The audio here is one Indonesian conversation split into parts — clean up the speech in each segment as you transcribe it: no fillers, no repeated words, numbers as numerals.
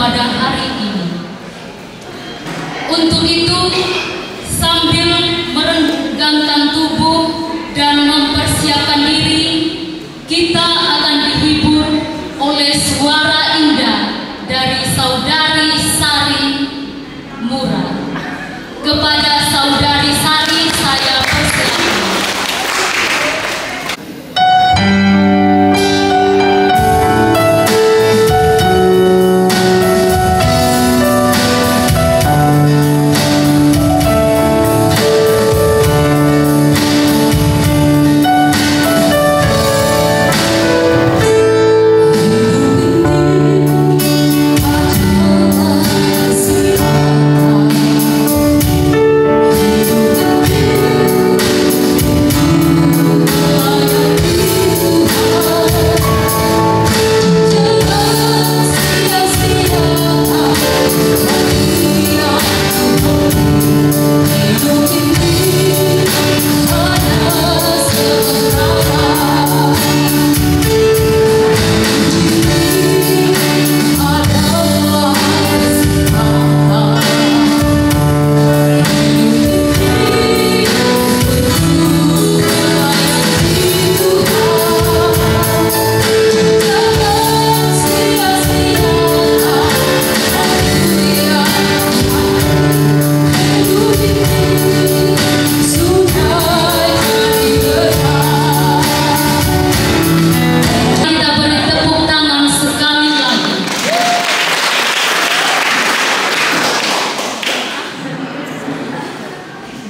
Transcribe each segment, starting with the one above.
pada hari ini. Untuk itu, sambil merenggangkan tubuh dan mempersiapkan diri, kita akan dihibur oleh suara indah dari Saudari Sari Mura. Kepada Saudari Sari saya persilakan.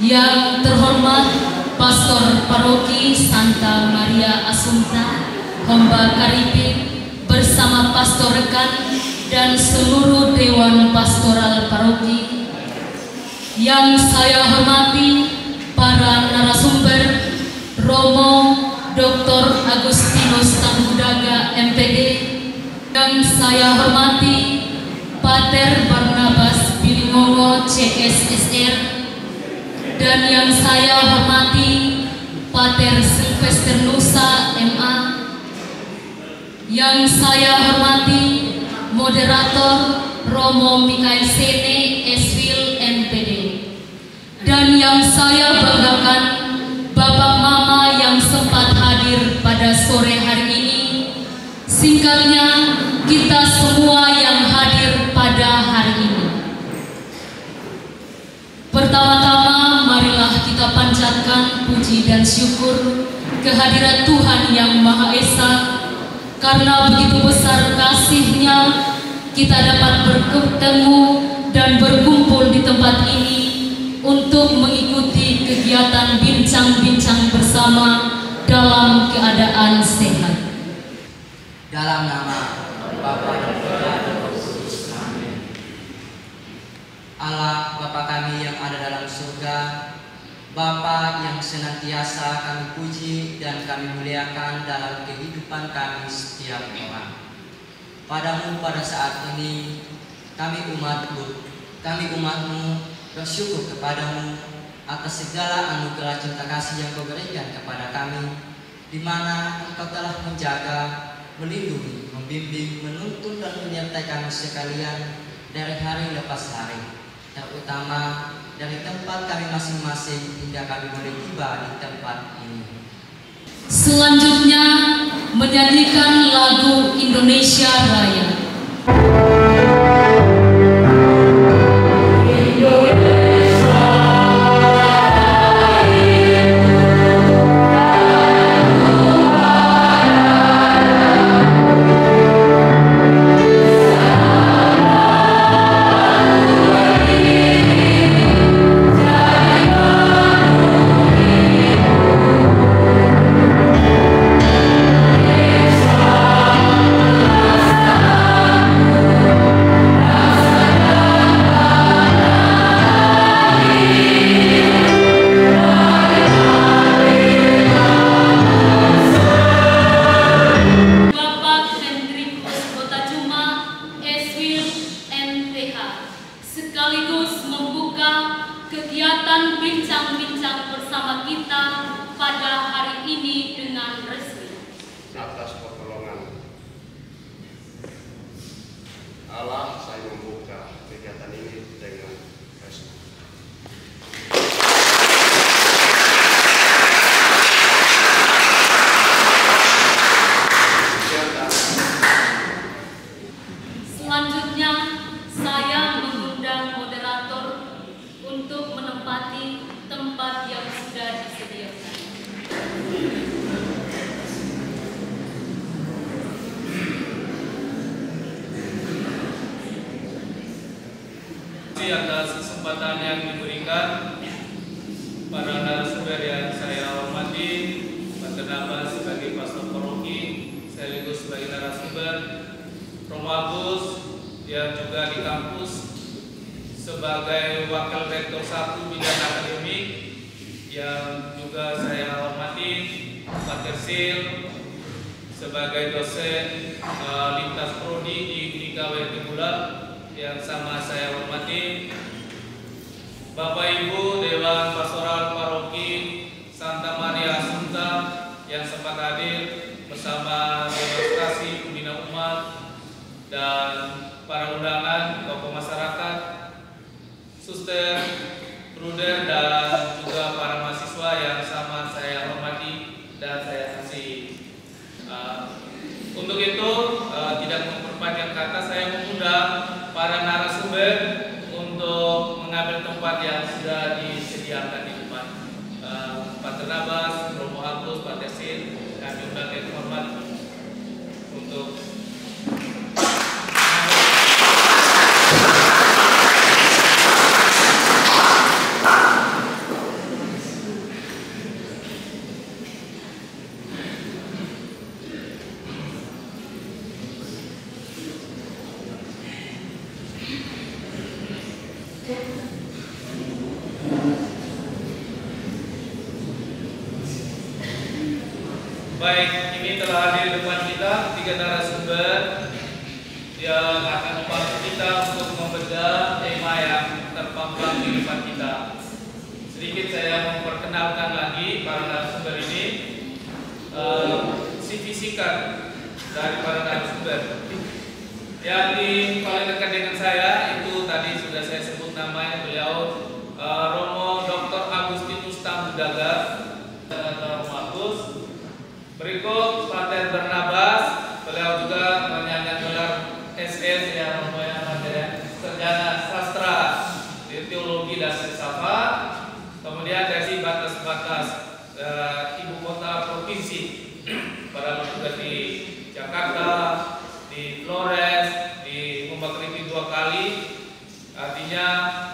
Yang terhormat Pastor Paroki Santa Maria Assunta, Hamba Karibik bersama pastor rekan dan seluruh Dewan Pastoral Paroki. Yang saya hormati para narasumber, Romo Dr. Agustinus Tanggudaga MPD. Yang saya hormati Pater Barnabas Bilingongo CSSR. Dan yang saya hormati Pater Sylvester Nusa MA. Yang saya hormati moderator Romo Mikael Sene Eswil MPD. Dan yang saya banggakan Bapak Mama yang sempat hadir pada sore hari ini. Singkatnya, kita semua yang hadir pada hari ini. Pertama-tama, marilah kita panjatkan puji dan syukur kehadirat Tuhan Yang Maha Esa, karena begitu besar kasih-Nya kita dapat bertemu dan berkumpul di tempat ini untuk mengikuti kegiatan bincang-bincang bersama dalam keadaan sehat. Dalam nama Bapa dan Putra dan Roh Kudus. Amin. Allah Bapa kami yang ada dalam surga, Bapa yang senantiasa kami puji dan kami muliakan dalam kehidupan kami setiap orang. Padamu pada saat ini kami umatmu bersyukur kepadamu atas segala anugerah cinta kasih yang Kau berikan kepada kami, di mana Engkau telah menjaga, melindungi, membimbing, menuntun dan menyertai kami sekalian dari hari lepas hari, terutama dari tempat kami masing-masing hingga kami boleh tiba di tempat ini. Selanjutnya menyanyikan lagu Indonesia Raya. Indonesia kasih atas kesempatan yang diberikan. Para narasumber yang saya hormati, Pak Ternabas sebagai pastor paroki, sekaligus sebagai narasumber, Romo Agus yang juga di kampus sebagai wakil rektor 1 bidang akademik, yang juga saya hormati, Pak Tersil sebagai dosen lintas prodi di Unika Wetimula yang sama saya hormati, Bapak Ibu Dewan Pastoral Paroki Santa Maria Assunta yang sempat hadir bersama demonstrasi pembina umat dan para undangan tokoh masyarakat, suster, bruder, dan juga para mahasiswa yang sama saya hormati dan saya kasihi. Untuk itu tidak memperpanjang kata, saya mengundang para narasumber untuk mengambil tempat yang sudah disediakan di depan. Pak Ternabas, Romo Agus, Pak Tersil, kami undang yang hormat untuk baik, ini telah hadir di depan kita 3 narasumber yang akan membantu kita untuk membedah tema yang terpampang di depan kita. Sedikit saya memperkenalkan lagi para narasumber ini, CV singkat dari para narasumber. Yang paling dekat dengan saya itu tadi sudah saya sebut namanya, beliau Romo Dr. Agustinus Tambudaga, Romo Agus. Berikut Pak Ternabas, beliau juga menyandang gelar SS yang namanya Sarjana Sastra di Teologi dan Filsafat. Kemudian dari batas-batas ibu kota provinsi, pada juga di Jakarta, di Flores, di Mumbakripi 2 kali. Artinya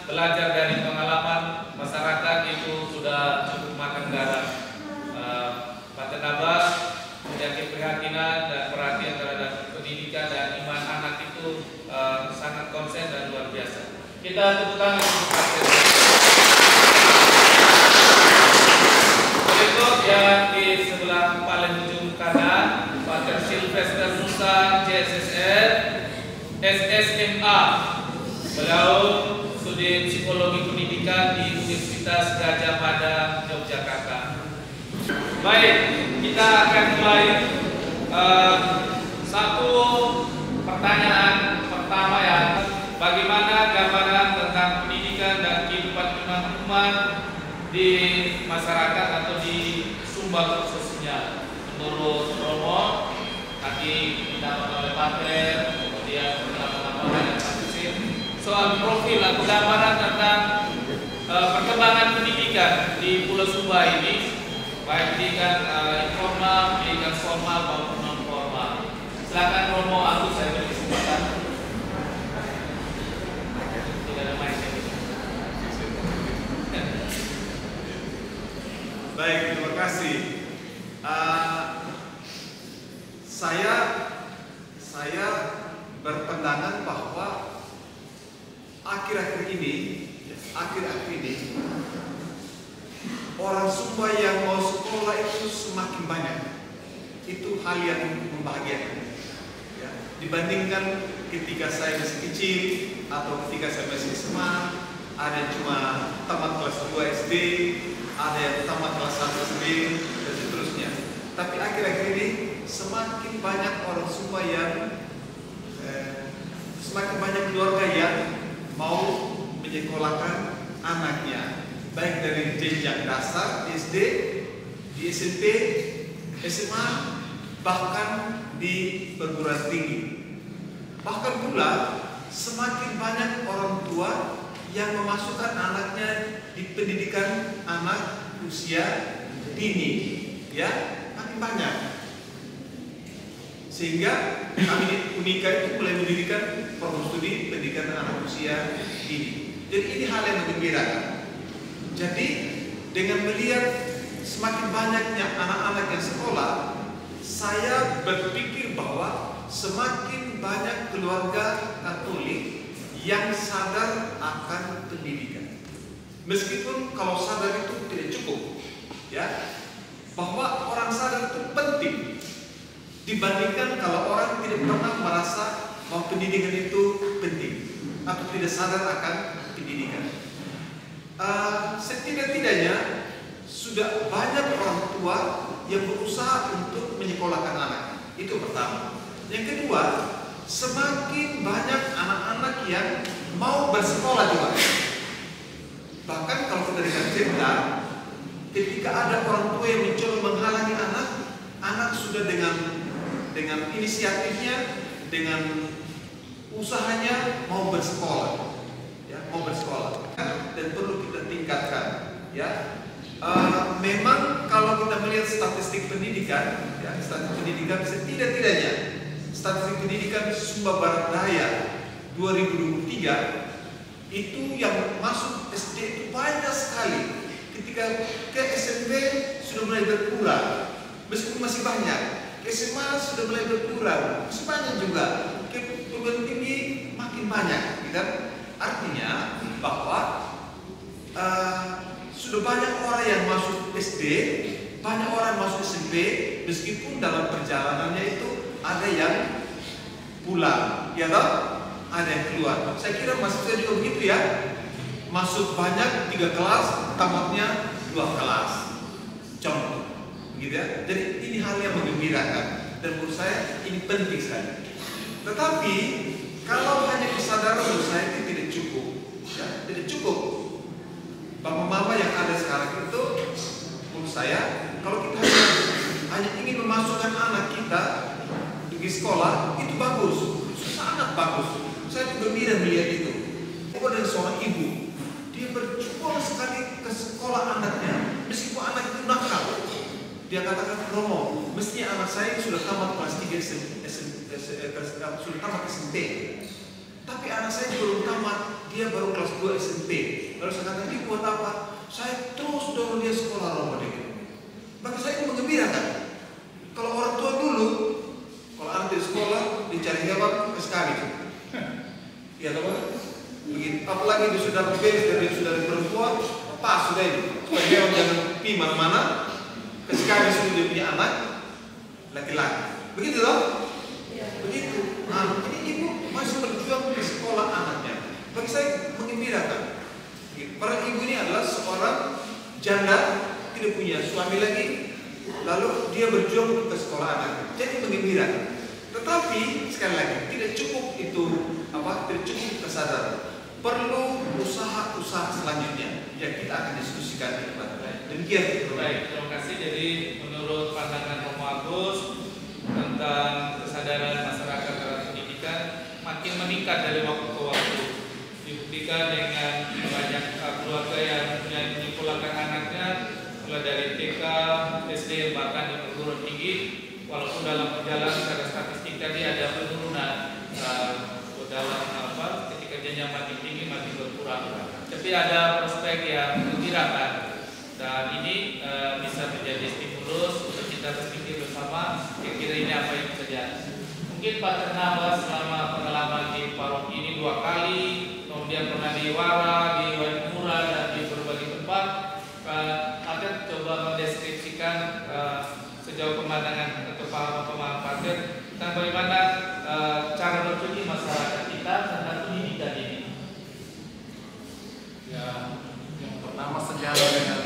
belajar dari pengalaman masyarakat itu sudah cukup makan garam. Pak Ternabas punya keprihatinan dan perhatian terhadap pendidikan dan iman anak itu sangat konsen dan luar biasa. Kita tepuk tangan untuk Pak Ternabas. Berikut yang di sebelah paling ujung kanan, Pak Tersilvester Musa, JSSR, SSMA. Beliau studi psikologi pendidikan di Universitas Gajah Mada, Yogyakarta. Baik, kita akan mulai. Satu pertanyaan pertama ya, bagaimana gambaran tentang pendidikan dan kehidupan umat di masyarakat atau di Sumba khususnya menurut Romo? Tadi didapat oleh Pater, kemudian beberapa dan Pater. Soal profil atau gambaran tentang perkembangan pendidikan di Pulau Sumba ini, baik pendidikan informal, pendidikan formal maupun non formal. Silakan Romo Agus, saya beri kesempatan. Tidak ada mic. Baik, terima kasih. Saya berpandangan bahwa akhir-akhir ini orang Sumba yang mau sekolah itu semakin banyak. Itu hal yang membahagiakan, ya. Dibandingkan ketika saya masih kecil atau ketika saya masih SMA, ada yang cuma tamat kelas 2 SD, ada yang tamat kelas 1 SD, dan seterusnya. Tapi akhir-akhir ini semakin banyak orang Sumba yang semakin banyak keluarga yang mau menyekolahkan anaknya, baik dari jenjang dasar SD, di SMP, SMA, bahkan di perguruan tinggi. Bahkan pula semakin banyak orang tua yang memasukkan anaknya di pendidikan anak usia dini, ya, makin banyak. Sehingga kami di Unika itu mulai mendirikan program studi pendidikan anak usia dini. Jadi ini hal yang menggembirakan. Jadi dengan melihat semakin banyaknya anak-anak yang sekolah, saya berpikir bahwa semakin banyak keluarga Katolik yang sadar akan pendidikan. Meskipun kalau sadar itu tidak cukup, ya, bahwa orang sadar itu penting dibandingkan kalau orang tidak pernah merasa bahwa pendidikan itu penting atau tidak sadar akan pendidikan. Setidak-tidaknya sudah banyak orang tua yang berusaha untuk menyekolahkan anak. Itu pertama. Yang kedua, semakin banyak anak-anak yang mau bersekolah juga. Bahkan kalau kita dengar cerita, ketika ada orang tua yang mencoba menghalangi anak sudah dengan inisiatifnya, dengan usahanya mau bersekolah, ya, mau bersekolah, dan perlu kita tingkatkan, ya. Memang kalau kita melihat statistik pendidikan, ya, statistik pendidikan setidak-tidaknya statistik pendidikan Sumba Barat Daya 2023 itu yang masuk SD itu banyak sekali. Ketika ke SMP sudah mulai berkurang, meskipun masih banyak. Ke SMA sudah mulai berkurang, masih banyak juga. Ke perguruan tinggi makin banyak, gitu. Artinya bahwa sudah banyak orang yang masuk SD, banyak orang masuk SMP, meskipun dalam perjalanannya itu ada yang pulang, ya toh? Ada yang keluar. Saya kira maksudnya juga begitu ya. Masuk banyak 3 kelas, tamatnya 2 kelas. Contoh, begitu ya. Jadi ini hal yang menggembirakan dan menurut saya ini penting sekali. Tetapi kalau hanya kesadaran menurut saya itu tidak cukup, ya, tidak cukup. Bapak mama yang ada sekarang itu menurut saya kalau kita hanya ingin memasukkan anak kita di sekolah itu bagus, sangat bagus. Saya juga gembira melihat itu. Ada seorang ibu, dia berjuang sekali ke sekolah anaknya, meskipun anak itu nakal. Dia katakan, Romo, mestinya anak saya sudah tamat kelas 3 sudah tamat SMP. Tapi anak saya belum tamat, dia baru kelas 2 SMP. Lalu saya katakan, ini buat apa? Saya terus dorong dia sekolah Romo deh. Maka saya itu menggembirakan. Kalau orang tua dulu, kalau anak di sekolah, dicari hewan ke sekali. Ya teman, begitu. Apalagi dia sudah berbeda dari saudara perempuan, pas sudah ini. Supaya hewan jangan pergi mana-mana. Ke sekali sudah dia punya anak laki-laki. Begitu loh? Begitu. Nah, ini ibu masih berjuang ke sekolah anaknya. Bagi saya menggembirakan. Para ibu ini adalah seorang janda, tidak punya suami lagi, lalu dia berjuang ke sekolah anaknya. Jadi menggembirakan. Tetapi sekali lagi tidak cukup itu tidak cukup kesadaran. Perlu usaha-usaha selanjutnya yang kita akan diskusikan di depan. Demikian. Baik, terima kasih. Jadi menurut pandangan Romo Agus tentang kesadaran masyarakat terhadap pendidikan makin meningkat dari waktu ke waktu. Dibuktikan dengan banyak keluarga yang menyekolahkan anaknya mulai dari TK, SD, bahkan di perguruan tinggi. Walaupun dalam perjalanan secara statistik tadi ada penurunan dalam ketika jenjang makin tinggi makin berkurang. Tapi ada prospek yang menggembirakan dan ini bisa menjadi stimulus untuk kita berpikir bersama kira-kira ini apa yang terjadi. Mungkin Pak Ternama selama pengalaman di paroki ini 2 kali, kemudian pernah di Wara, di Waimura dan di berbagai tempat. Ada coba mendeskripsikan sejauh pemandangan atau pemahaman Pater tentang bagaimana cara berpikir masyarakat kita tentang pendidikan ini. Ya, yang pertama sejalan dengan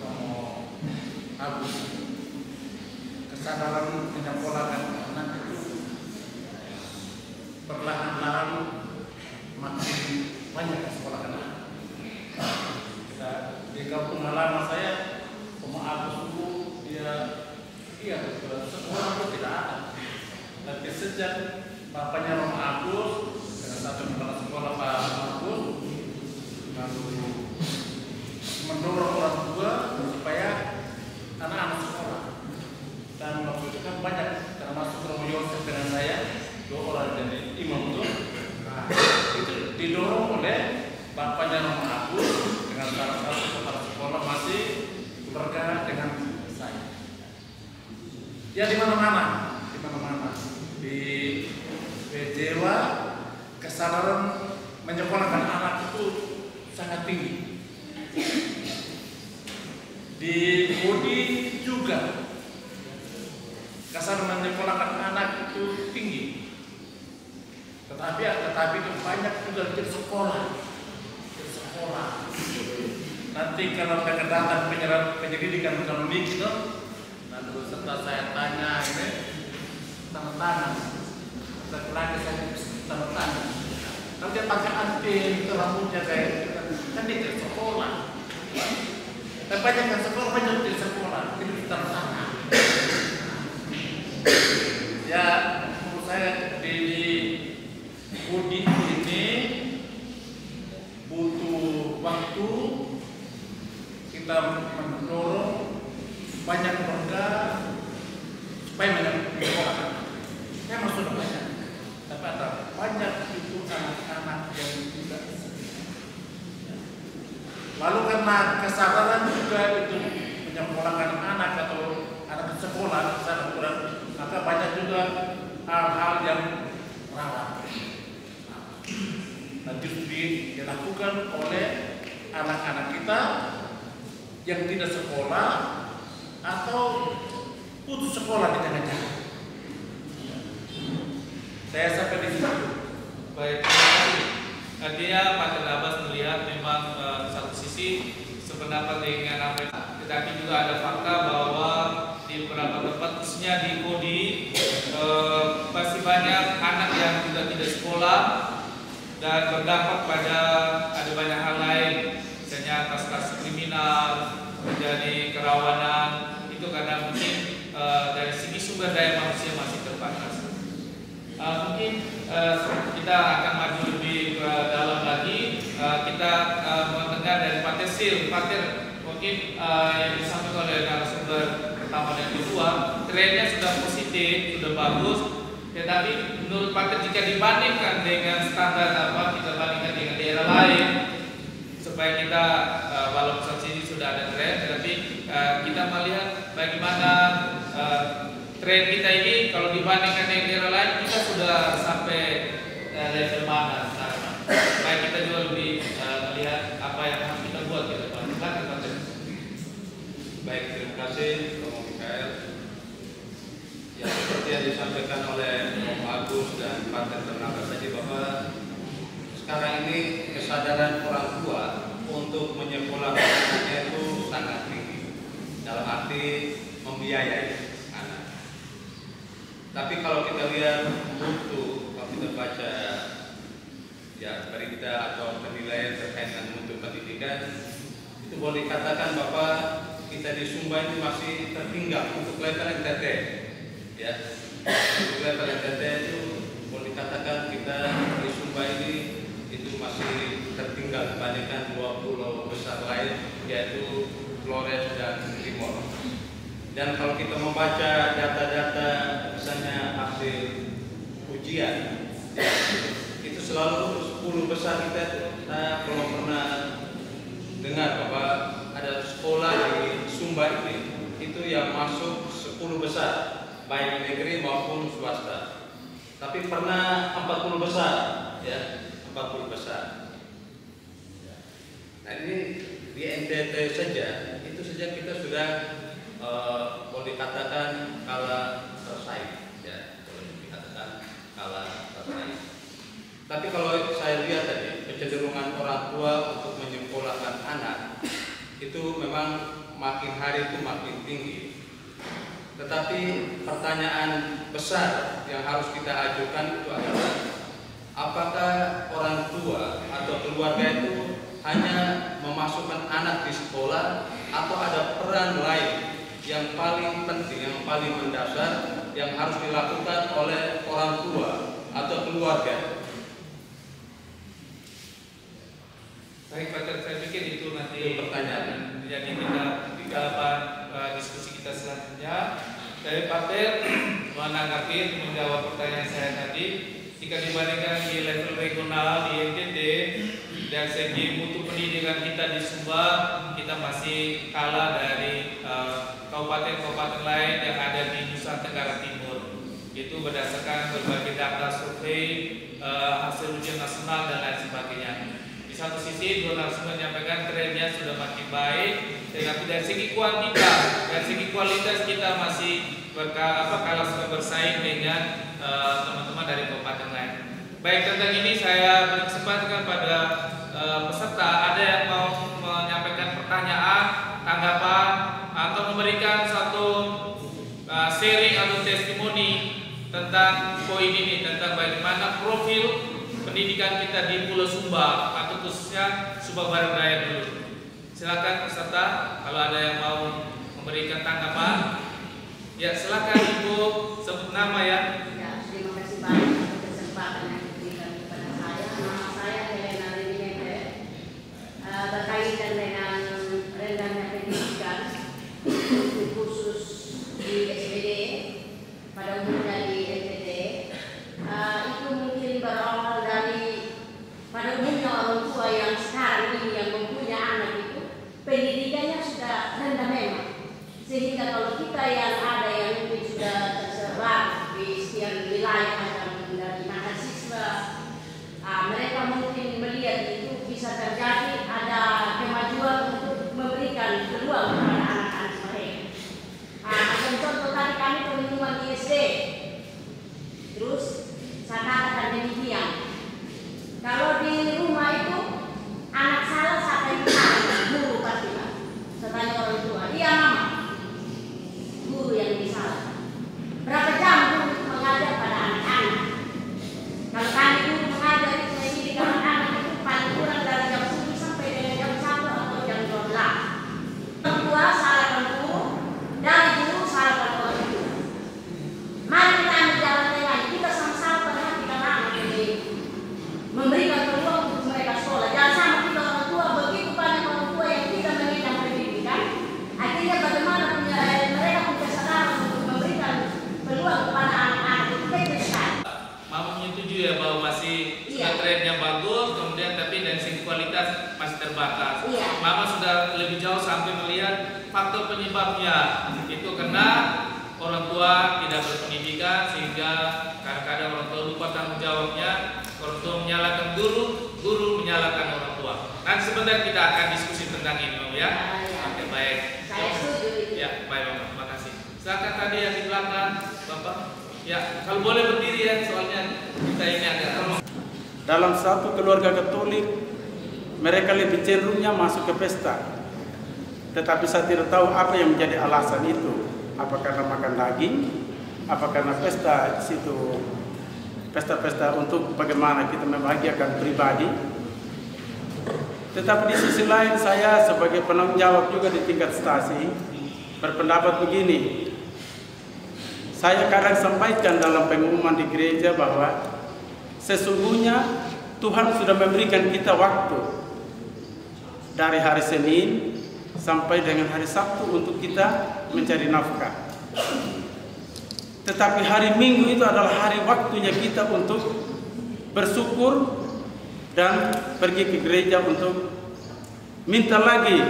Romo Agus, kesadaran menyekolahkan anak itu perlahan-lahan makin banyak sekolah anak. Di kampung halaman saya, Romo Agus itu dia sekolah itu tidak ada. Tapi sejak bapaknya Romo Agus dengan satu kepala sekolah Pak Agus lalu mendorong orang tua supaya anak-anak sekolah. Dan waktu itu kan banyak termasuk Romo Yosef dengan saya 2 orang dari imam itu. Nah, itu didorong oleh bapaknya Ya di mana-mana, di Jewa kesadaran menyekolahkan anak itu sangat tinggi. Di Budi juga kesadaran menyekolahkan anak itu tinggi. Tetapi itu banyak juga di sekolah. Nanti kalau kedatangan penyelidikan ekonomi itu, nanti setelah saya tanya ini tanda tangan, lagi saya tanda tangan. Kalau dia pakai anting, itu rambutnya kayak kan dia di sekolah. Dan banyak yang sekolah, banyak di sekolah, itu tanda tangan. Ya, menurut saya di Budi ini butuh waktu. Kita mendorong banyak warga supaya menyekolahkan. Memang sudah banyak, tapi ada banyak itu anak-anak yang tidak. Lalu karena kesadaran juga itu menyekolahkan anak atau anak sekolah sangat kurang, maka banyak juga hal-hal yang rawan. Nanti dilakukan oleh anak-anak kita yang tidak sekolah atau putus sekolah di tengah jalan. Saya sampai di situ. Baik, terima kasih. Artinya Pak Terabas melihat memang satu sisi sependapat dengan apa, tetapi juga ada fakta bahwa di beberapa tempat khususnya di Kodi masih banyak anak yang juga tidak sekolah dan berdampak pada ada banyak hal lain, misalnya kasus-kasus kriminal, terjadi kerawanan, itu karena mungkin dari segi sumber daya manusia masih terbatas. Mungkin kita akan maju lebih dalam lagi. Kita mendengar dari Pak Tersil, mungkin yang disampaikan oleh narasumber pertama dan kedua, trennya sudah positif, sudah bagus. Tetapi menurut Pak Ter, jika dibandingkan dengan standar kita bandingkan dengan daerah lain, supaya kita walaupun saat ini sudah ada tren, tetapi kita melihat bagaimana tren kita ini kalau dibandingkan dengan daerah lain, kita sudah sampai level mana sekarang. Supaya kita juga lebih melihat apa yang harus kita buat ke depan. Silakan Pak Ter. Baik, terima kasih Romo Mikael. Ya, seperti yang disampaikan oleh Romo Agus dan Pak Ter Ternaga tadi, bahwa sekarang ini kesadaran orang tua untuk menyekolahkan anaknya itu sangat tinggi dalam arti membiayai anak. Tapi kalau kita lihat mutu, kalau kita baca ya berita atau penilaian terkait dengan mutu pendidikan, itu boleh dikatakan bahwa kita di Sumba ini masih tertinggal untuk level NTT. Ya, untuk level NTT itu boleh dikatakan kita di Sumba ini itu masih tertinggal dibandingkan dua pulau besar lain, yaitu Flores dan Timor. Dan kalau kita membaca data-data misalnya hasil ujian, ya, itu selalu 10 besar kita belum pernah dengar bahwa ada sekolah di Sumba ini itu yang masuk 10 besar, baik negeri maupun swasta. Tapi pernah 40 besar, ya, 40 besar. Nah ini di NTT saja, itu saja kita sudah boleh dikatakan kalah bersaing, ya, boleh dikatakan kalah bersaing. Tapi kalau saya lihat tadi kecenderungan orang tua untuk menyekolahkan anak itu memang makin hari itu makin tinggi. Tetapi pertanyaan besar yang harus kita ajukan itu adalah apakah orang tua atau keluarga itu hanya memasukkan anak di sekolah atau ada peran lain yang paling penting, yang paling mendasar yang harus dilakukan oleh orang tua atau keluarga. Baik Pak Ter, saya pikir itu nanti pertanyaan. Jadi kita di dalam diskusi kita selanjutnya. Dari Pak Ter menanggapi menjawab pertanyaan saya tadi, jika dibandingkan di level regional di NTT dari segi mutu pendidikan kita di Sumba, kita masih kalah dari kabupaten-kabupaten lain yang ada di Nusa itu berdasarkan berbagai data survei, hasil ujian nasional dan lain sebagainya. Di satu sisi dua narasumber menyampaikan trennya sudah makin baik, tetapi dari segi kuantitas, dari segi kualitas kita masih kalah sudah bersaing dengan teman-teman dari kabupaten lain. Baik, tentang ini saya beri kesempatan pada peserta, ada yang mau menyampaikan pertanyaan, tanggapan, atau memberikan satu sharing atau testimoni tentang poin ini, tentang bagaimana profil pendidikan kita di Pulau Sumba atau khususnya Sumba Barat Daya dulu. Silakan peserta, kalau ada yang mau memberikan tanggapan, ya silakan Ibu sebut nama ya. Ya, terima kasih banyak atas kesempatan yang diberikan kepada saya. Nama saya Helena Rinimete, berkaitan dengan rendahnya pendidikan khusus di SPD, pada umumnya di SPD. Itu mungkin berawal dari pada umumnya orang tua yang sekarang ini yang mempunyai anak itu pendidikannya sudah rendah memang, sehingga kalau kita yang ada yang mungkin sudah tersebar di sekian wilayah dari mahasiswa, mereka mungkin melihat itu bisa terjadi ada kemajuan untuk memberikan peluang kepada anak-anak mereka. Ada contoh tadi kami pengumuman di SD, terus saya katakan demikian. Kalau di rumah itu anak salah siapa yang salah? Guru pasti kan. Saya tanya orang tua, iya mama, guru yang disalah. Berapa jam guru mengajar pada anak-anak? Kalau kami guru mengajar itu mendidik anak-anak itu paling kurang dari jam 10 sampai dengan jam 1 atau jam 12. Orang tua salahkan guru, dari guru salahkan orang tua. Mari kita ambil jalan tengah, kita sama-sama perhatikan anak ini, memberikan peluang untuk mereka sekolah. Jangan sama kita orang tua, begitu banyak orang tua yang tidak mengenyam pendidikan. Akhirnya bagaimana mereka punya kesadaran untuk memberikan peluang kepada anak-anak itu kecil sekali. Mama menyetujui ya bahwa masih sudah trennya bagus, kemudian tapi dari segi kualitas masih terbatas. Iya. Mama sudah lebih jauh sampai melihat faktor penyebabnya itu karena orang tua tidak berpendidikan, sehingga kadang-kadang orang tua lupa tanggung jawabnya. Orang tua menyalahkan guru, guru menyalahkan orang tua. Nanti sebentar kita akan diskusi tentang ini, ya. Oke, baik. Saya setuju itu. Ya, baik Bapak, terima kasih. Silakan tadi yang di belakang, Bapak. Ya, kalau boleh berdiri ya, soalnya kita ini agak terlalu. Dalam satu keluarga Katolik, mereka lebih cenderungnya masuk ke pesta. Tetapi saya tidak tahu apa yang menjadi alasan itu. Apa karena makan daging? Apa karena pesta di situ? Pesta-pesta untuk bagaimana kita membahagiakan pribadi. Tetapi di sisi lain saya sebagai penanggung jawab juga di tingkat stasi berpendapat begini. Saya kadang sampaikan dalam pengumuman di gereja bahwa sesungguhnya Tuhan sudah memberikan kita waktu dari hari Senin sampai dengan hari Sabtu untuk kita mencari nafkah. Tetapi hari Minggu itu adalah hari waktunya kita untuk bersyukur dan pergi ke gereja untuk minta lagi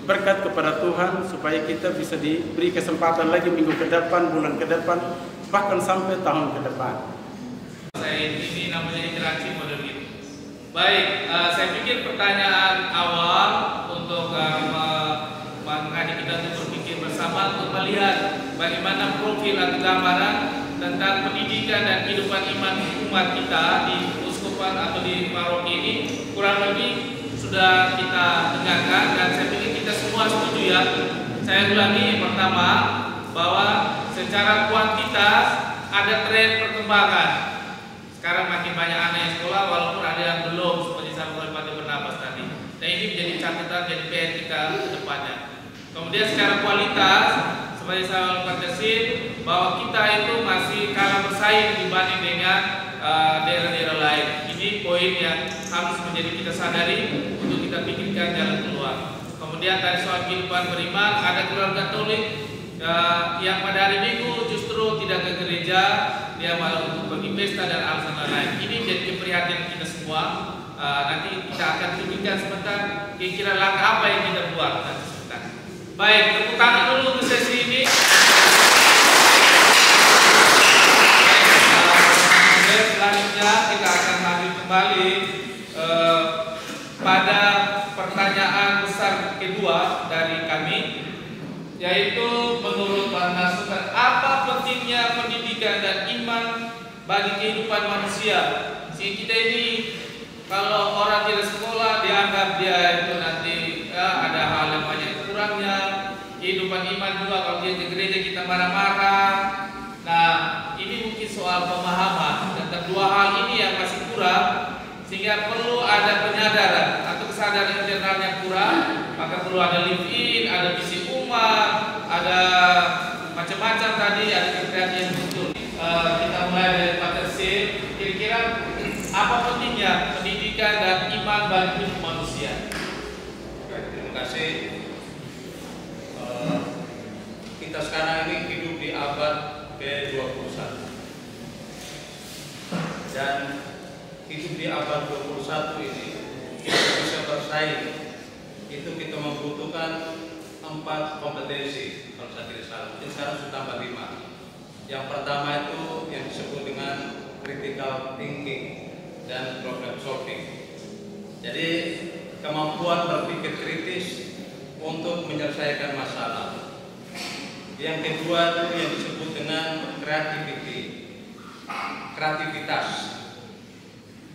berkat kepada Tuhan supaya kita bisa diberi kesempatan lagi minggu ke depan, bulan ke depan, bahkan sampai tahun ke depan. Saya ini namanya interaksi model gitu. Baik, saya pikir pertanyaan awal untuk mengajak kita untuk berpikir bersama untuk melihat bagaimana profil atau gambaran tentang pendidikan dan kehidupan iman umat kita di uskupan atau di paroki ini kurang lebih sudah kita dengarkan, dan saya pikir kita semua setuju ya. Saya ulangi, yang pertama bahwa secara kuantitas ada tren perkembangan. Sekarang makin banyak anak yang sekolah walaupun ada yang belum, seperti saya oleh Pak Bernabas tadi. Dan ini menjadi catatan, jadi PR kita ke depannya. Kemudian secara kualitas, seperti saya katakan bahwa kita itu masih kalah bersaing dibanding dengan daerah-daerah lain. Ini poin yang harus menjadi kita sadari untuk kita pikirkan jalan keluar. Kemudian tadi soal kehidupan beriman, ada keluarga Katolik yang pada hari Minggu justru tidak ke gereja, dia malah untuk pergi pesta dan alasan lain. Ini jadi keprihatinan kita semua. Nanti kita akan tunjukkan sebentar kira-kira langkah apa yang kita buat nanti sebentar. Baik, tepuk tangan dulu untuk sesi ini. Baik. yaitu menurut Pak Nasrullah, apa pentingnya pendidikan dan iman bagi kehidupan manusia? Si kita ini kalau orang tidak sekolah dianggap dia itu nanti ada hal yang banyak kurangnya. Kehidupan iman juga kalau dia ke gereja kita marah-marah. Nah, ini mungkin soal pemahaman, dan kedua hal ini yang masih kurang, sehingga perlu ada penyadaran atau kesadaran internalnya kurang. Maka perlu ada live in, ada visi umat, ada macam-macam tadi, ada kerjaan yang betul. Kita mulai dari Pak Tersir. Kira-kira apa pentingnya pendidikan dan iman bagi hidup manusia? Baik, terima kasih. Kita sekarang ini hidup di abad ke-21, dan hidup di abad 21 ini kita bisa bersaing. Itu kita membutuhkan 4 kompetensi, kalau saya tidak salah. Mungkin sekarang sudah tambah 5. Yang pertama itu yang disebut dengan critical thinking dan problem solving. Jadi kemampuan berpikir kritis untuk menyelesaikan masalah. Yang kedua itu yang disebut dengan kreativitas.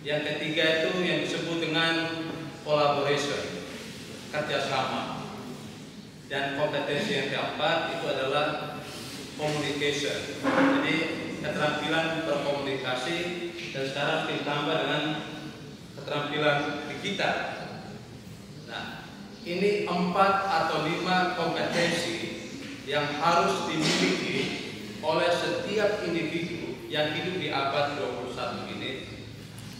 Yang ketiga itu yang disebut dengan collaboration, kerjasama. Dan kompetensi yang keempat itu adalah communication. Jadi keterampilan berkomunikasi, dan sekarang ditambah dengan keterampilan digital. Nah, ini 4 atau 5 kompetensi yang harus dimiliki oleh setiap individu yang hidup di abad 21 ini.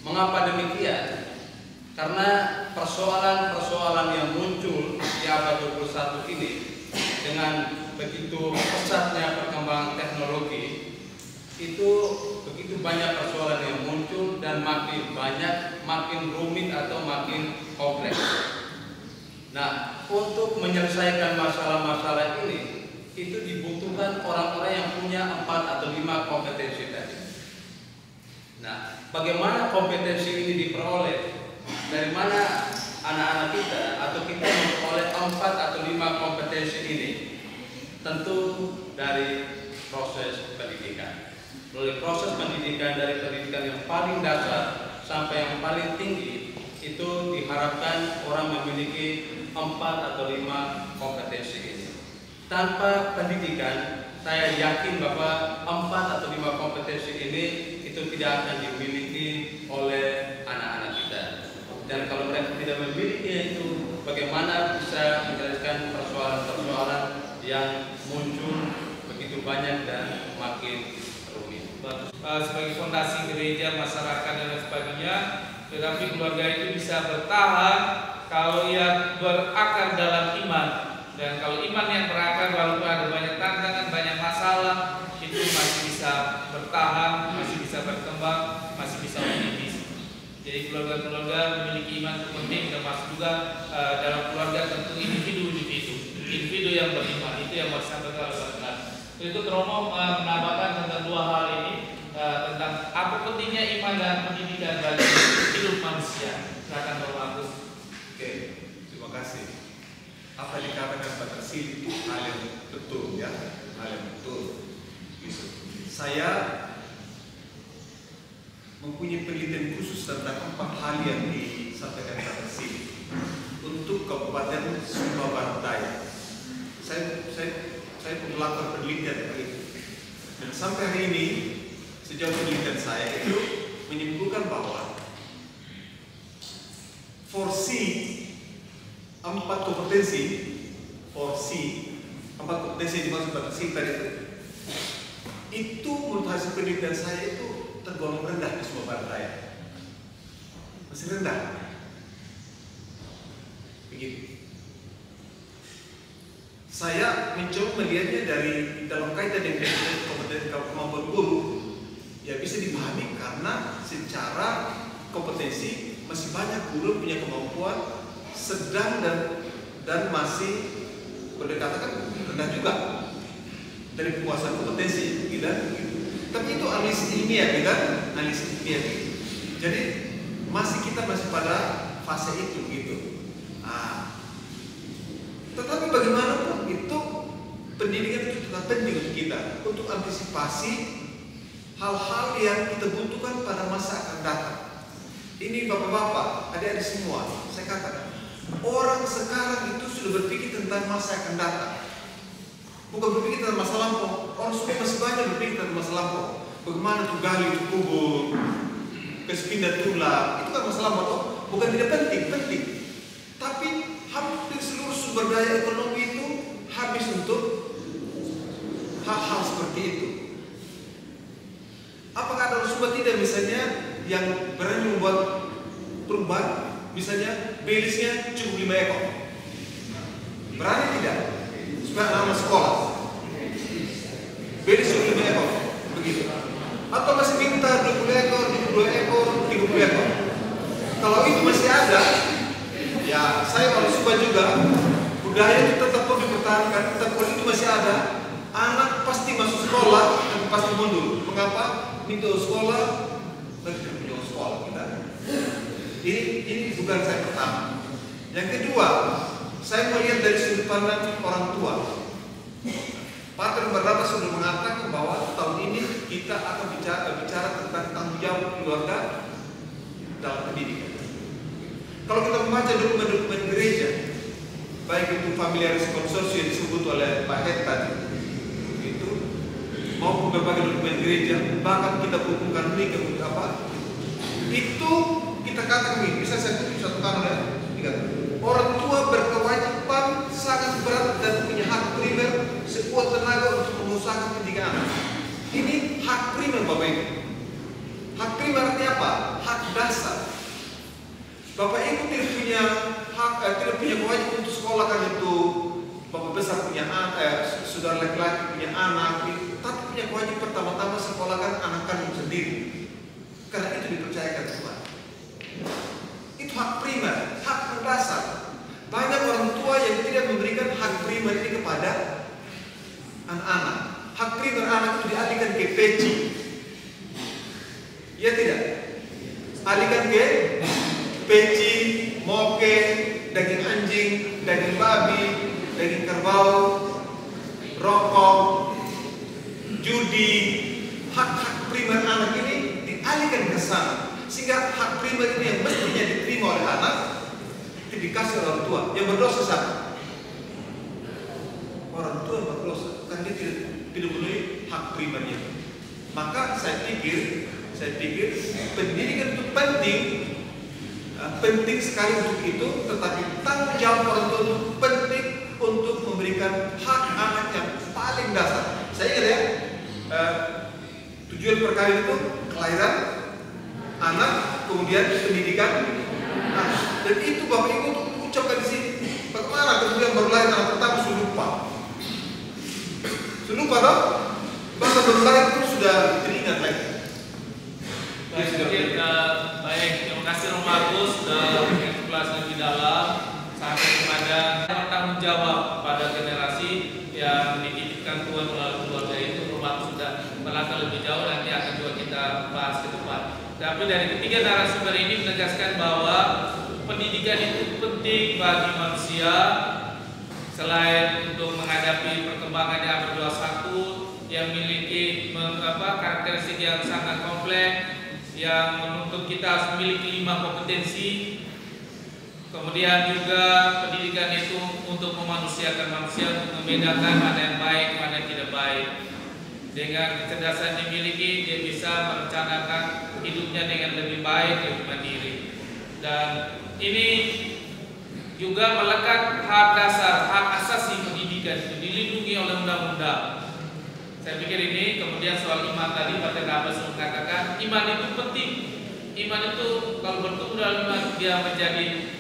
Mengapa demikian? Karena persoalan-persoalan yang muncul di abad 21 ini dengan begitu pesatnya perkembangan teknologi, itu begitu banyak persoalan yang muncul dan makin banyak, makin rumit atau makin kompleks. Nah, untuk menyelesaikan masalah-masalah ini, itu dibutuhkan orang-orang yang punya 4 atau 5 kompetensi tadi. Nah, bagaimana kompetensi ini diperoleh? Dari mana anak-anak kita atau kita memperoleh 4 atau 5 kompetensi ini? Tentu dari proses pendidikan. Melalui proses pendidikan, dari pendidikan yang paling dasar sampai yang paling tinggi, itu diharapkan orang memiliki 4 atau 5 kompetensi ini. Tanpa pendidikan, saya yakin bahwa 4 atau 5 kompetensi ini itu tidak akan dimiliki oleh anak-anak kita. Dan kalau mereka tidak memiliki itu, bagaimana bisa menyelesaikan persoalan-persoalan yang muncul begitu banyak dan makin rumit. Sebagai fondasi gereja, masyarakat dan lain sebagainya, tetapi keluarga itu bisa bertahan kalau ia berakar dalam iman. Dan kalau iman yang berakar, walaupun ada banyak tantangan, banyak masalah, itu masih bisa bertahan, masih bisa berkembang, masih bisa optimis. Jadi keluarga-keluarga memiliki iman itu penting, termasuk juga dalam keluarga tentu individu yang beriman, itu yang harus disampaikan oleh Pak Benar. Itu Romo menambahkan tentang 2 hal ini, tentang apa pentingnya iman dan pendidikan bagi hidup manusia. Silakan Romo Agus. Oke, terima kasih. Apa yang dikatakan Pak Tersir itu hal yang betul, ya, hal yang betul. Saya mempunyai penelitian khusus tentang 4 hal yang disampaikan Pak Tersir untuk Kabupaten Sumba Barat Daya. Saya melakukan penelitian itu, dan sampai hari ini sejauh penelitian saya itu menyimpulkan bahwa porsi 4 kompetensi yang dimaksud Pak Tersir tadi itu menurut hasil penelitian saya itu tergolong rendah di Sumba Barat Daya, masih rendah. Begitu. Saya mencoba melihatnya dari dalam kaitan dengan kompetensi kemampuan guru, ya bisa dipahami karena secara kompetensi masih banyak guru punya kemampuan sedang dan masih boleh dikatakan rendah juga dari penguasaan kompetensi, gitu. Tapi itu analisis ilmiah, gitu. Jadi kita masih pada fase itu, gitu. Tetapi bagaimanapun itu pendidikan sangat penting untuk kita untuk antisipasi hal-hal yang kita butuhkan pada masa akan datang. Ini bapak-bapak, adik-adik semua, saya katakan, orang sekarang itu sudah berpikir tentang masa akan datang, bukan berpikir tentang masa lampau. Orang sudah masih banyak berpikir tentang masa lampau. Bagaimana tuh gali kubur, kespindah tulang, itu kan masa lampau, bukan tidak penting, penting. Tapi hampir seluruh sumber daya ekonomi itu habis untuk hal-hal seperti itu. Apakah ada sumber tidak misalnya yang berani membuat perubahan, misalnya belisnya cukup 5 ekor, berani tidak? Supaya anak sekolah belis cukup 5 ekor, begitu. Atau masih minta 20 ekor, 22 ekor, 30 ekor. Kalau itu masih ada, ya saya harus coba juga. Budaya itu tetap perlu dipertahankan. Tapi kalau itu masih ada, anak pasti masuk sekolah dan pasti mundur. Mengapa? Minta sekolah dan tidak punya sekolah kita. Ini bukan saya pertama. Yang kedua, saya melihat dari sudut pandang orang tua. Pakar Berdata sudah mengatakan bahwa tahun ini kita akan bicara tentang tanggung jawab keluarga dalam pendidikan. Kalau kita membaca dokumen-dokumen gereja, baik itu familiaris konsorsium disebut oleh Pak Het tadi, itu maupun berbagai dokumen gereja, bahkan kita hukumkan ini untuk apa? Itu kita katakan ini, bisa saya kutip satu kali ya. Orang tua berkewajiban sangat berat dan punya hak primer sekuat tenaga untuk mengusahakan pendidikan anak. Ini hak primer Bapak Ibu. Hak primer artinya apa? Hak dasar. Bapak Ibu tidak punya hak, tidak punya kewajiban untuk sekolah kan itu. Bapak besar punya anak, saudara laki-laki punya anak, tapi punya kewajiban pertama-tama sekolahkan anak kandung sendiri. Karena itu dipercayakan Tuhan. Itu hak primer, hak mendasar. Banyak orang tua yang tidak memberikan hak primer ini kepada anak-anak. Hak primer anak itu dialihkan ke peci. Ya tidak? Alihkan ke peci, moke, daging anjing, daging babi, daging kerbau, rokok, judi. Hak-hak primer anak ini dialihkan ke sana. Sehingga hak primer ini yang mestinya diterima oleh anak itu dikasih orang tua. Yang berdosa siapa? Orang tua yang berdosa, karena dia tidak memenuhi hak primernya. Maka saya pikir pendidikan itu penting sekali untuk itu, tetapi tanggung jawab orang tua itu penting untuk memberikan hak anak yang paling dasar. Saya ingat ya, tujuan perkawinan itu kelahiran anak, kemudian pendidikan anak. Dan itu Bapak Ibu untuk ucapkan di sini. Bagaimana kemudian baru lahir anak pertama sudah lupa? Sudah lupa dong? Bahkan baru lahir itu sudah teringat lagi. Baik, terima kasih Romo Agus sudah mengeksplorasi lebih dalam sampai kepada bertanggung jawab pada generasi yang dititipkan Tuhan melalui keluarga itu. Romo Agus sudah melangkah lebih jauh, nanti akan juga kita bahas ke depan. Tapi dari ketiga narasumber ini menegaskan bahwa pendidikan itu penting bagi manusia selain untuk menghadapi perkembangan yang abad 21 yang memiliki karakteristik yang sangat kompleks, yang menuntut kita harus memiliki 5 kompetensi. Kemudian juga pendidikan itu untuk memanusiakan manusia, untuk membedakan mana yang baik, mana yang tidak baik. Dengan kecerdasan yang dimiliki, dia bisa merencanakan hidupnya dengan lebih baik, lebih mandiri. Dan ini juga melekat hak dasar, hak asasi pendidikan itu dilindungi oleh undang-undang. Saya pikir ini, kemudian soal iman tadi Pak Abbas mengatakan iman itu penting. Iman itu kalau bertumbuh dalam iman, dia menjadi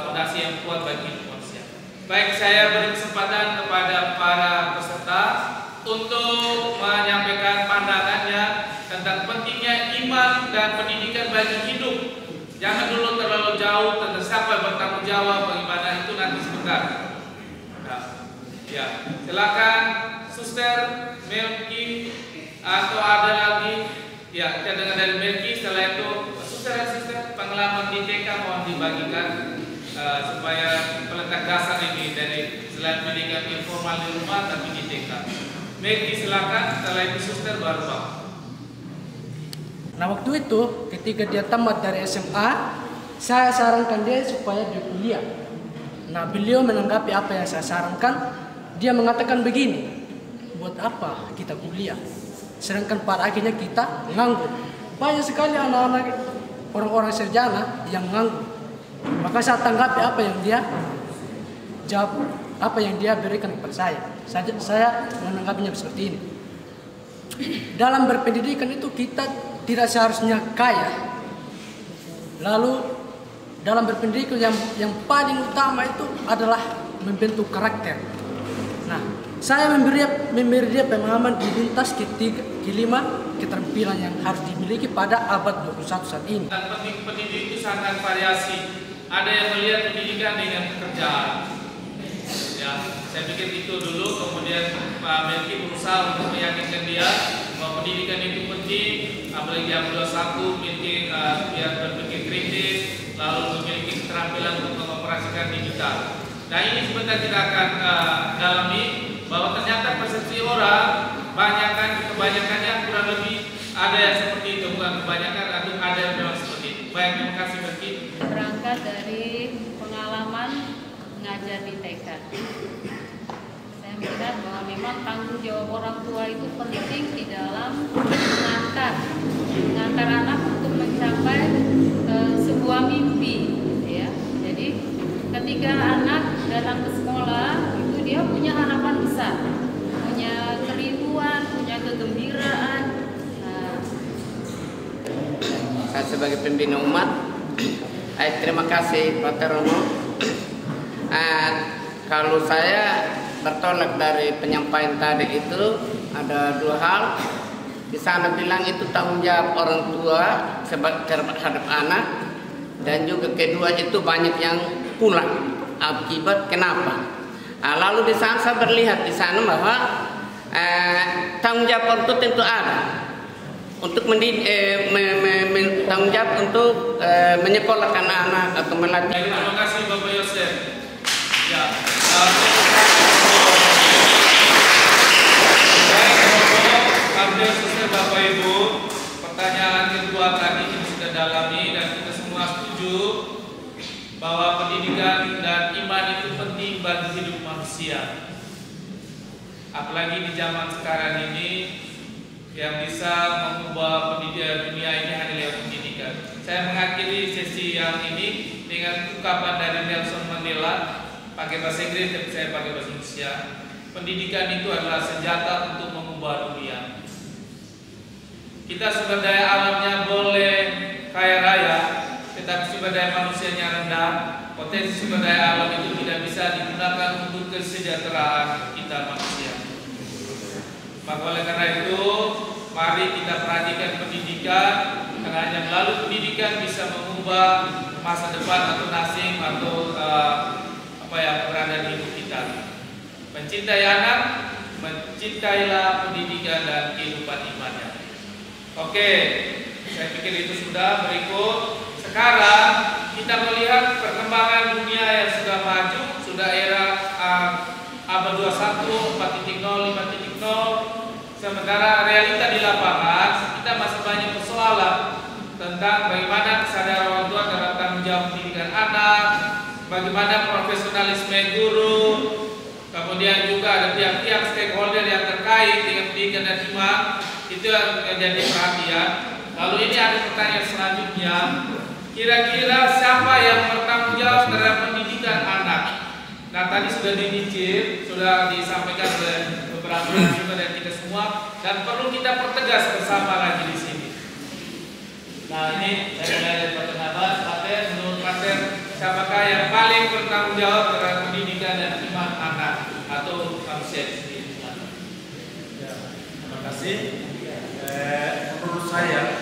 fondasi yang kuat bagi hidup manusia. Baik, saya beri kesempatan kepada para peserta untuk menyampaikan pandangannya tentang pentingnya iman dan pendidikan bagi hidup. Jangan dulu terlalu jauh tentang siapa yang bertanggung jawab bagaimana itu nanti sebentar. Nah, ya, silakan Suster Melki atau ada lagi. Ya, kita dengar dari Melki. Setelah itu Suster dan Sister pengalaman di TK mohon dibagikan supaya peletak dasar ini dari selain pendidikan informal di rumah tapi di TK. Megi silakan, setelah itu suster baru Pak. Nah waktu itu ketika dia tamat dari SMA, saya sarankan dia supaya dia kuliah. Nah beliau menanggapi apa yang saya sarankan, dia mengatakan begini, buat apa kita kuliah? Sedangkan pada akhirnya kita nganggur. Banyak sekali anak-anak orang-orang sarjana yang nganggur. Maka saya tanggapi apa yang dia jawab, apa yang dia berikan kepada saya. Saya menanggapinya seperti ini. Dalam berpendidikan itu kita tidak seharusnya kaya. Lalu dalam berpendidikan yang paling utama itu adalah membentuk karakter. Nah, saya memberi dia pemahaman di lintas kelima keterampilan yang harus dimiliki pada abad 21 saat ini. Dan pendidik itu sangat variasi. Ada yang melihat pendidikan dengan pekerjaan. Ya, saya pikir itu dulu. Kemudian Pak Melki berusaha untuk meyakinkan dia bahwa pendidikan itu penting. Apalagi yang 21 memiliki biar berpikir kritis, lalu memiliki keterampilan untuk mengoperasikan digital. Nah ini sebentar kita akan dalami bahwa ternyata persepsi orang kebanyakannya kurang lebih ada yang seperti itu, bukan kebanyakan, tapi ada yang memang seperti itu. Baik, terima kasih Melki. Berangkat dari pengalaman mengajar di TK. Saya melihat bahwa memang tanggung jawab orang tua itu penting di dalam mengantar anak untuk mencapai sebuah mimpi, ya. Jadi ketika anak datang ke sekolah itu dia punya harapan besar, punya kerinduan, punya kegembiraan. Saya sebagai pembina umat, terima kasih Pak Romo. Kalau saya bertolak dari penyampaian tadi itu ada dua hal. Di sana bilang itu tanggung jawab orang tua terhadap anak, dan juga kedua itu banyak yang pulang. Akibat kenapa? Lalu di sana saya berlihat di sana bahwa tanggung jawab orang tua tentu ada untuk tanggung jawab untuk menyekolahkan anak atau melatih. Terima kasih Bapak Yosef. Ya. Ambil suster Bapak Ibu, pertanyaan kedua tadi kita sudah dalami dan kita semua setuju bahwa pendidikan dan iman itu penting bagi hidup manusia. Apalagi di zaman sekarang ini yang bisa mengubah pendidikan dunia ini hanya lewat pendidikan. Saya mengakhiri sesi yang ini dengan ungkapan dari Nelson Mandela, pakai bahasa Inggris tapi saya pakai bahasa Indonesia. Pendidikan itu adalah senjata untuk mengubah dunia. Kita sumber daya alamnya boleh kaya raya, tetapi sumber daya manusianya rendah. Potensi sumber daya alam itu tidak bisa digunakan untuk kesejahteraan kita manusia. Maka oleh karena itu, mari kita perhatikan pendidikan, karena hanya melalui pendidikan bisa mengubah masa depan atau nasib atau keberadaan hidup kita. Mencintai anak, mencintailah pendidikan dan kehidupan imannya. Oke, saya pikir itu sudah. Berikut, sekarang kita melihat perkembangan dunia yang sudah maju, sudah era abad 21, 4.0, 5.0. Sementara realita di lapangan, kita masih banyak persoalan tentang bagaimana kesadaran orang tua dalam tanggung jawab pendidikan anak, bagaimana profesionalisme guru, kemudian juga ada pihak-pihak stakeholder yang terkait dengan pendidikan dan iman. Itu yang menjadi perhatian. Lalu ini ada pertanyaan selanjutnya, kira-kira siapa yang bertanggung jawab terhadap pendidikan anak? Nah tadi sudah dinicil, sudah disampaikan oleh beberapa narasumber dan kita semua, dan perlu kita pertegas bersama lagi di sini. Nah ini saya mulai dari Pak Nabas, Pater, menurut Pater, siapakah yang paling bertanggung jawab terhadap pendidikan dan iman anak atau manusia sendiri? Ya, terima kasih. Menurut saya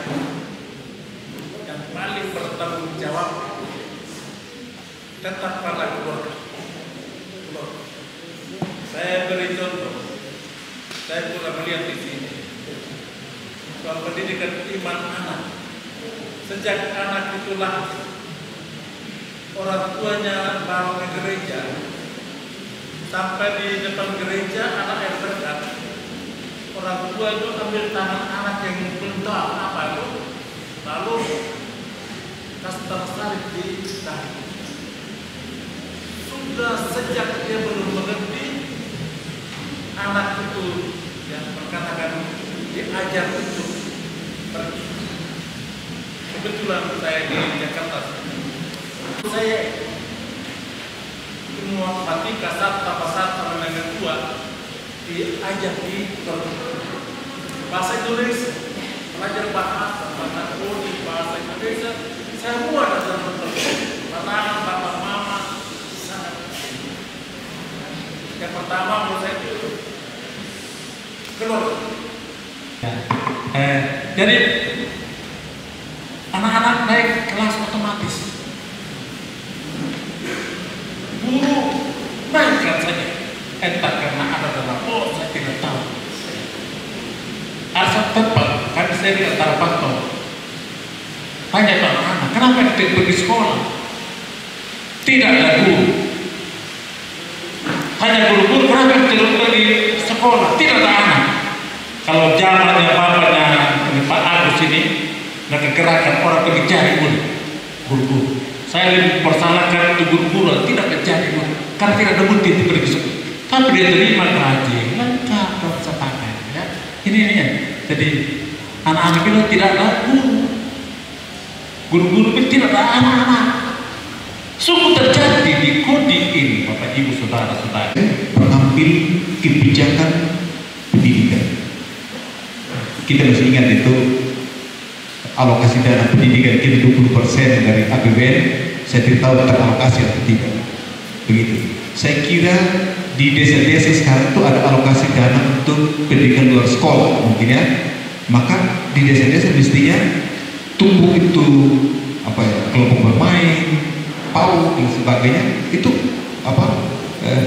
yang paling bertanggung jawab tetap pada keluarga. Saya beri contoh. Saya pernah melihat di sini soal pendidikan iman anak. Sejak anak itu lahir, orang tuanya bawa ke gereja, sampai di depan gereja anak yang berkat, orang tua itu ambil tangan anak yang belum tahu apa itu, lalu kasih tarik di dahi. Sudah sejak dia belum mengerti, anak itu yang berkatakan diajar untuk pergi. Kebetulan saya di Jakarta, saya semua mati kasar tapasar sama dengan tua diajar di bahasa Indonesia, belajar bahasa kodi bahasa Indonesia. Saya buat dalam pertama bapak mama sangat. Yang pertama menurut saya itu keluar. Jadi anak-anak naik kelas otomatis, guru naikkan saja. Entah karena ada dalam saya tidak tahu. Asal tepat, kan saya tidak tahu pantau. Tanya ke anak-anak, kenapa tidak pergi sekolah? Tidak ada guru. Hanya guru-guru, kenapa tidak pergi sekolah? Tidak ada anak. Kalau zamannya bapaknya Pak Agus ini, mereka gerakan orang pergi cari guru-guru. Saya lebih persalahkan itu guru-guru tidak mencari guru, karena tidak ada bukti itu pergi sekolah. Tapi dia terima gaji lengkap dan sepakat. Ya. Ini ya. Jadi anak-anak bilang tidak ada guru. Guru-guru itu tidak ada anak-anak. Sungguh terjadi di kodi ini, Bapak Ibu Saudara-saudara. Mengambil kebijakan pendidikan. Kita masih ingat itu alokasi dana pendidikan kita 20% dari APBN. Saya tidak tahu teralokasi atau tidak. Begitu. Saya kira di desa-desa sekarang itu ada alokasi dana untuk pendidikan luar sekolah mungkin ya. Maka di desa-desa mestinya tumbuh itu apa ya, kelompok bermain, PAUD dan sebagainya itu apa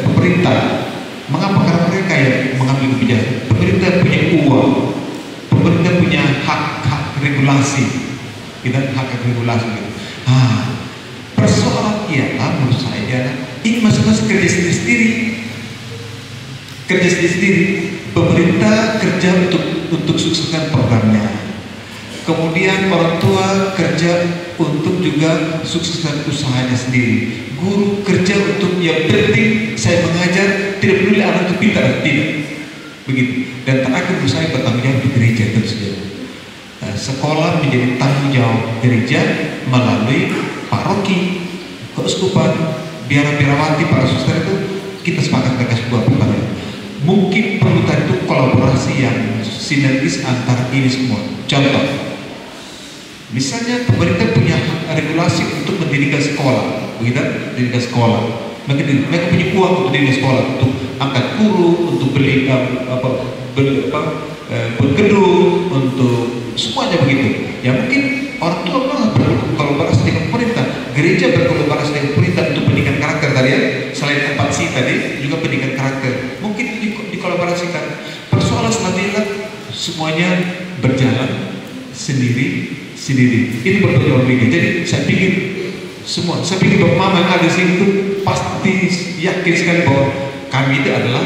pemerintah. Mengapa? Karena mereka yang mengambil kebijakan. Pemerintah punya uang, pemerintah punya hak regulasi, kita hak regulasi gitu. Persoalan ialah menurut saya ini masing-masing kerja sendiri-sendiri. Kerja sendiri-sendiri. Pemerintah kerja untuk sukseskan programnya. Kemudian orang tua kerja untuk juga sukseskan usahanya sendiri. Guru kerja untuk yang penting saya mengajar, tidak peduli anak itu pintar atau tidak. Begitu. Dan terakhir saya bertanggung jawab di gereja tentu saja. Sekolah menjadi tanggung jawab gereja melalui paroki, keuskupan, biara-biarawati, para suster itu kita sepakat dengan sebuah pertanyaan. Mungkin perlu tadi itu kolaborasi yang sinergis antara ini semua. Contoh, misalnya pemerintah punya regulasi untuk mendirikan sekolah, begitu? Mendirikan sekolah. Mereka punya uang untuk mendirikan sekolah, untuk angkat guru, untuk beli gedung, untuk semuanya begitu. Ya mungkin orang tua malah berkolaborasi dengan pemerintah, gereja berkolaborasi dengan pemerintah untuk pendidikan karakter tadi ya. Selain 4C tadi juga pendidikan karakter, mungkin dikolaborasikan. Persoalan selanjutnya semuanya berjalan sendiri. Ini berbeda begini. Jadi saya pikir Bapak Mama yang ada di sini itu pasti yakin sekali bahwa kami itu adalah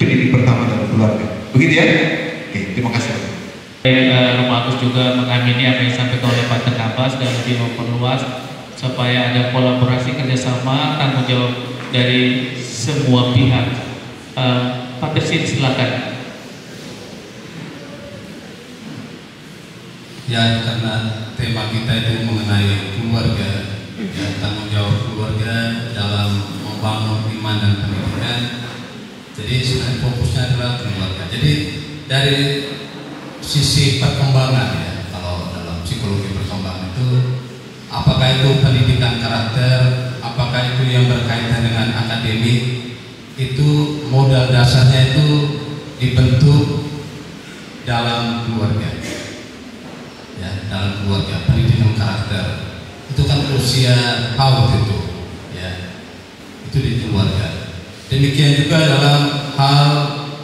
pendidik pertama dalam keluarga. Begitu ya? Oke, terima kasih. Rumah Agus juga mengamini apa yang disampaikan oleh Pak Kabas dan lebih memperluas supaya ada kolaborasi kerjasama tanggung jawab dari semua pihak. Pak Tersin silakan. Ya, karena tema kita itu mengenai keluarga, ya, tanggung jawab keluarga dalam membangun iman dan pendidikan. Jadi sebenarnya fokusnya adalah keluarga. Jadi dari sisi perkembangan ya, kalau dalam psikologi perkembangan itu, apakah itu pendidikan karakter, apakah itu yang berkaitan dengan akademik, itu modal dasarnya itu dibentuk dalam keluarga. Ya, dalam keluarga, pendidikan karakter itu kan usia PAUD itu, ya, itu di keluarga. Demikian juga dalam hal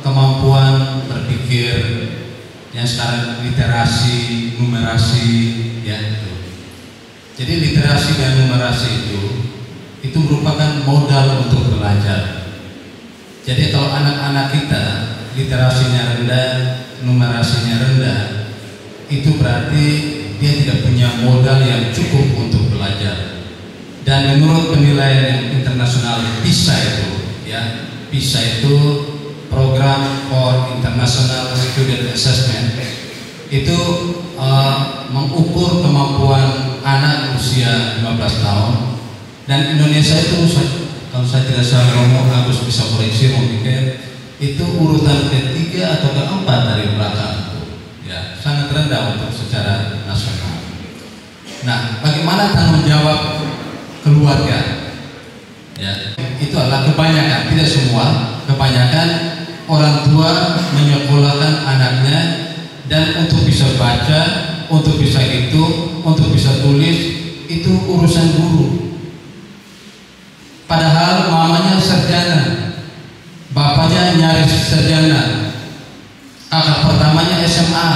kemampuan berpikir yang sekarang literasi, numerasi, ya itu. Jadi literasi dan numerasi itu merupakan modal untuk belajar. Jadi kalau anak-anak kita literasi numerasinya rendah, itu berarti dia tidak punya modal yang cukup untuk belajar. Dan menurut penilaian internasional PISA itu Program for International Student Assessment, itu mengukur kemampuan anak usia 15 tahun. Dan Indonesia itu, kalau saya tidak salah ngomong, Agus bisa koreksi mungkin, itu urutan ketiga atau keempat dari belakang, ya, sangat rendah untuk secara nasional. Nah, bagaimana tanggung jawab keluarga? Ya, itu adalah kebanyakan, tidak semua, kebanyakan orang tua menyekolahkan anaknya, dan untuk bisa baca, untuk bisa hitung, untuk bisa tulis, itu urusan guru. Padahal mamanya sarjana, bapaknya nyaris sarjana, kakak pertamanya SMA,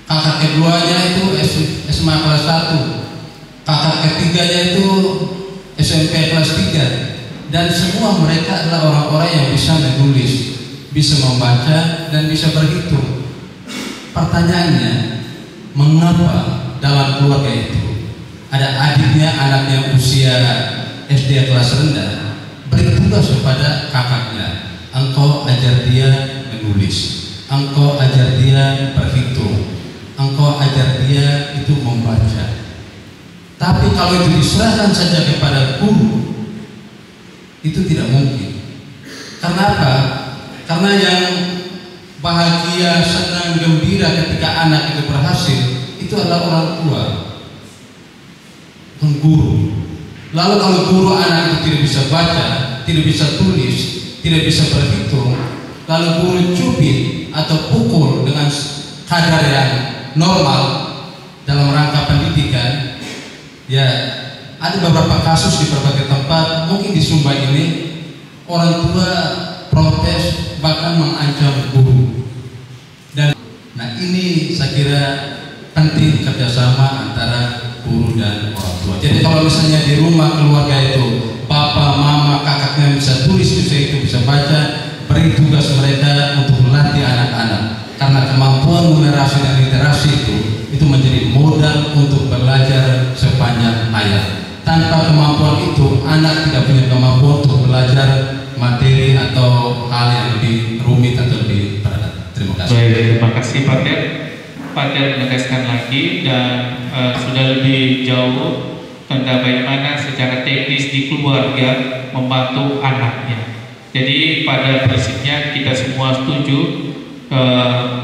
kakak keduanya itu SMA kelas 1, kakak ketiganya itu SMP kelas 3, dan semua mereka adalah orang-orang yang bisa menulis, bisa membaca, dan bisa berhitung. Pertanyaannya, mengapa dalam keluarga itu ada adiknya, anaknya usia SD kelas rendah, beri tugas kepada kakaknya, engkau ajar dia menulis, engkau ajar dia berhitung, engkau ajar dia itu membaca. Tapi kalau itu diserahkan saja kepada guru, itu tidak mungkin. Karena apa? Karena yang bahagia, senang, gembira ketika anak itu berhasil, itu adalah orang tua, bukan guru. Lalu kalau guru anak itu tidak bisa baca, tidak bisa tulis, tidak bisa berhitung, lalu guru cubit atau pukul dengan kadar yang normal dalam rangka pendidikan, ya, ada beberapa kasus di berbagai tempat, mungkin di Sumba ini orang tua protes bahkan mengancam guru. Dan nah, ini saya kira penting kerjasama antara guru dan orang tua. Jadi kalau misalnya di rumah keluarga itu bapak, mama, kakaknya bisa tulis, bisa itu, bisa baca, beri tugas mereka untuk melatih anak-anak, karena kemampuan numerasi dan literasi itu menjadi modal untuk belajar sepanjang hayat. Tanpa kemampuan itu, anak tidak punya kemampuan untuk belajar materi atau hal yang lebih rumit atau lebih berat. Terima kasih. Baik, terima kasih Pak Ter. Pak Ter menegaskan lagi dan sudah lebih jauh tentang bagaimana secara teknis di keluarga membantu anaknya. Jadi pada prinsipnya kita semua setuju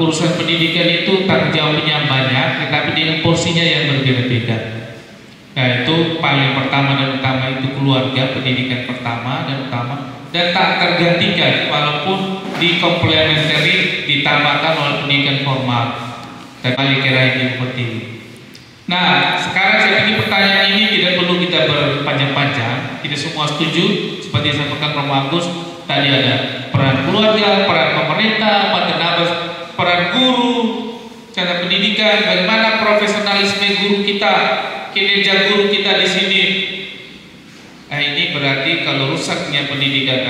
urusan pendidikan itu tanggung jawabnya banyak, tetapi dengan porsinya yang berbeda-beda. Nah, itu paling pertama dan utama itu keluarga, pendidikan pertama dan utama, dan tak tergantikan walaupun di komplementari ditambahkan oleh pendidikan formal. Tapi kira ini seperti ini. Nah, sekarang saya pikir pertanyaan ini tidak perlu kita berpanjang-panjang. Kita semua setuju seperti yang disampaikan Romo Agus. Tadi ada peran keluarga, peran pemerintah, peran guru, cara pendidikan, bagaimana profesionalisme guru kita, kinerja guru kita di sini. Nah, ini berarti kalau rusaknya pendidikan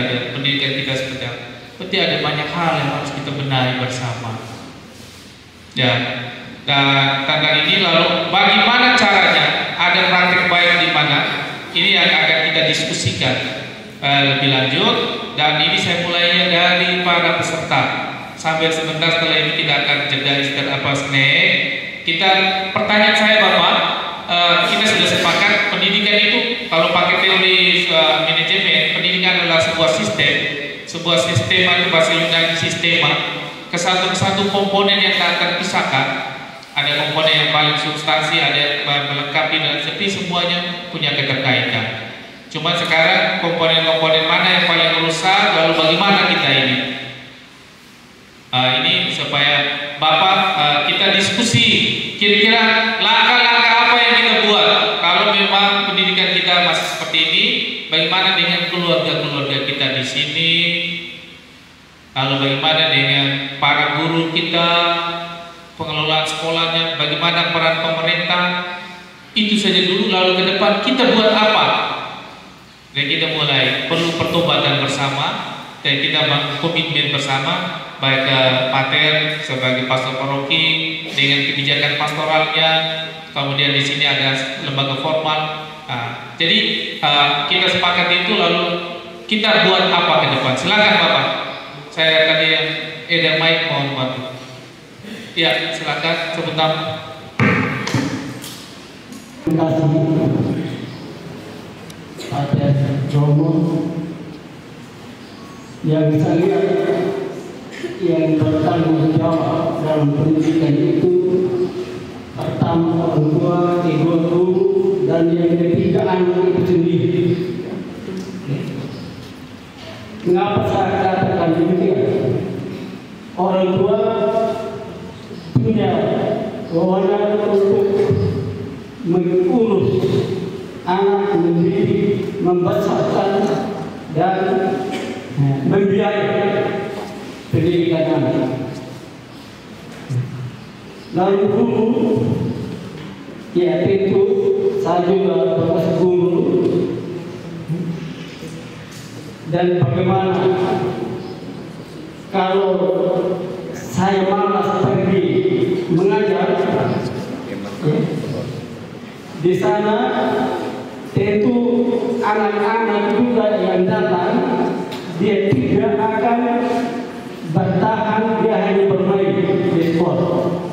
kita seperti apa? Berarti ada banyak hal yang harus kita benahi bersama. Ya, dan tentang ini lalu bagaimana caranya ada praktik baik di mana? Ini yang akan kita diskusikan lebih lanjut, dan ini saya mulainya dari para peserta. Sambil sebentar setelah ini kita akan jeda istirahat snack. Kita pertanyaan saya Bapak, kita sudah sepakat pendidikan itu kalau pakai teori manajemen, pendidikan adalah sebuah sistema itu bahasa Yunani sistema, kesatu komponen yang tak terpisahkan. Ada komponen yang paling substansi, ada yang melengkapi, dan tapi semuanya punya keterkaitan. Cuma sekarang komponen-komponen mana yang paling rusak, lalu bagaimana kita ini? Ini supaya Bapak kita diskusi kira-kira langkah-langkah apa yang kita buat kalau memang pendidikan kita masih seperti ini. Bagaimana dengan keluarga-keluarga kita di sini? Lalu bagaimana dengan para guru kita, pengelolaan sekolahnya, bagaimana peran pemerintah? Itu saja dulu, lalu ke depan kita buat apa? Dan kita mulai perlu pertobatan bersama, dan kita bangun komitmen bersama baik Pater sebagai pastor paroki dengan kebijakan pastoralnya, kemudian di sini ada lembaga formal. Jadi kita sepakat itu, lalu kita buat apa ke depan? Silakan Bapak. Saya tadi yang Eda Mike mohon bantu. Ya, silakan sebentar. Terima kasih Pater Romo. Yang saya lihat yang bertanggung jawab dalam pendidikan itu pertama orang tua, kedua guru, dan yang ketiga anak itu sendiri. Mengapa saya katakan demikian? Orang tua punya wewenang untuk mengurus anak, mendidik, membesarkan dan membiayai pendidikan anak. Lalu guru, ya tentu saya juga bekas guru, dan bagaimana kalau saya malas pergi mengajar, di sana tentu anak-anak juga yang datang dia tidak akan bertahan, dia hanya bermain di sekolah.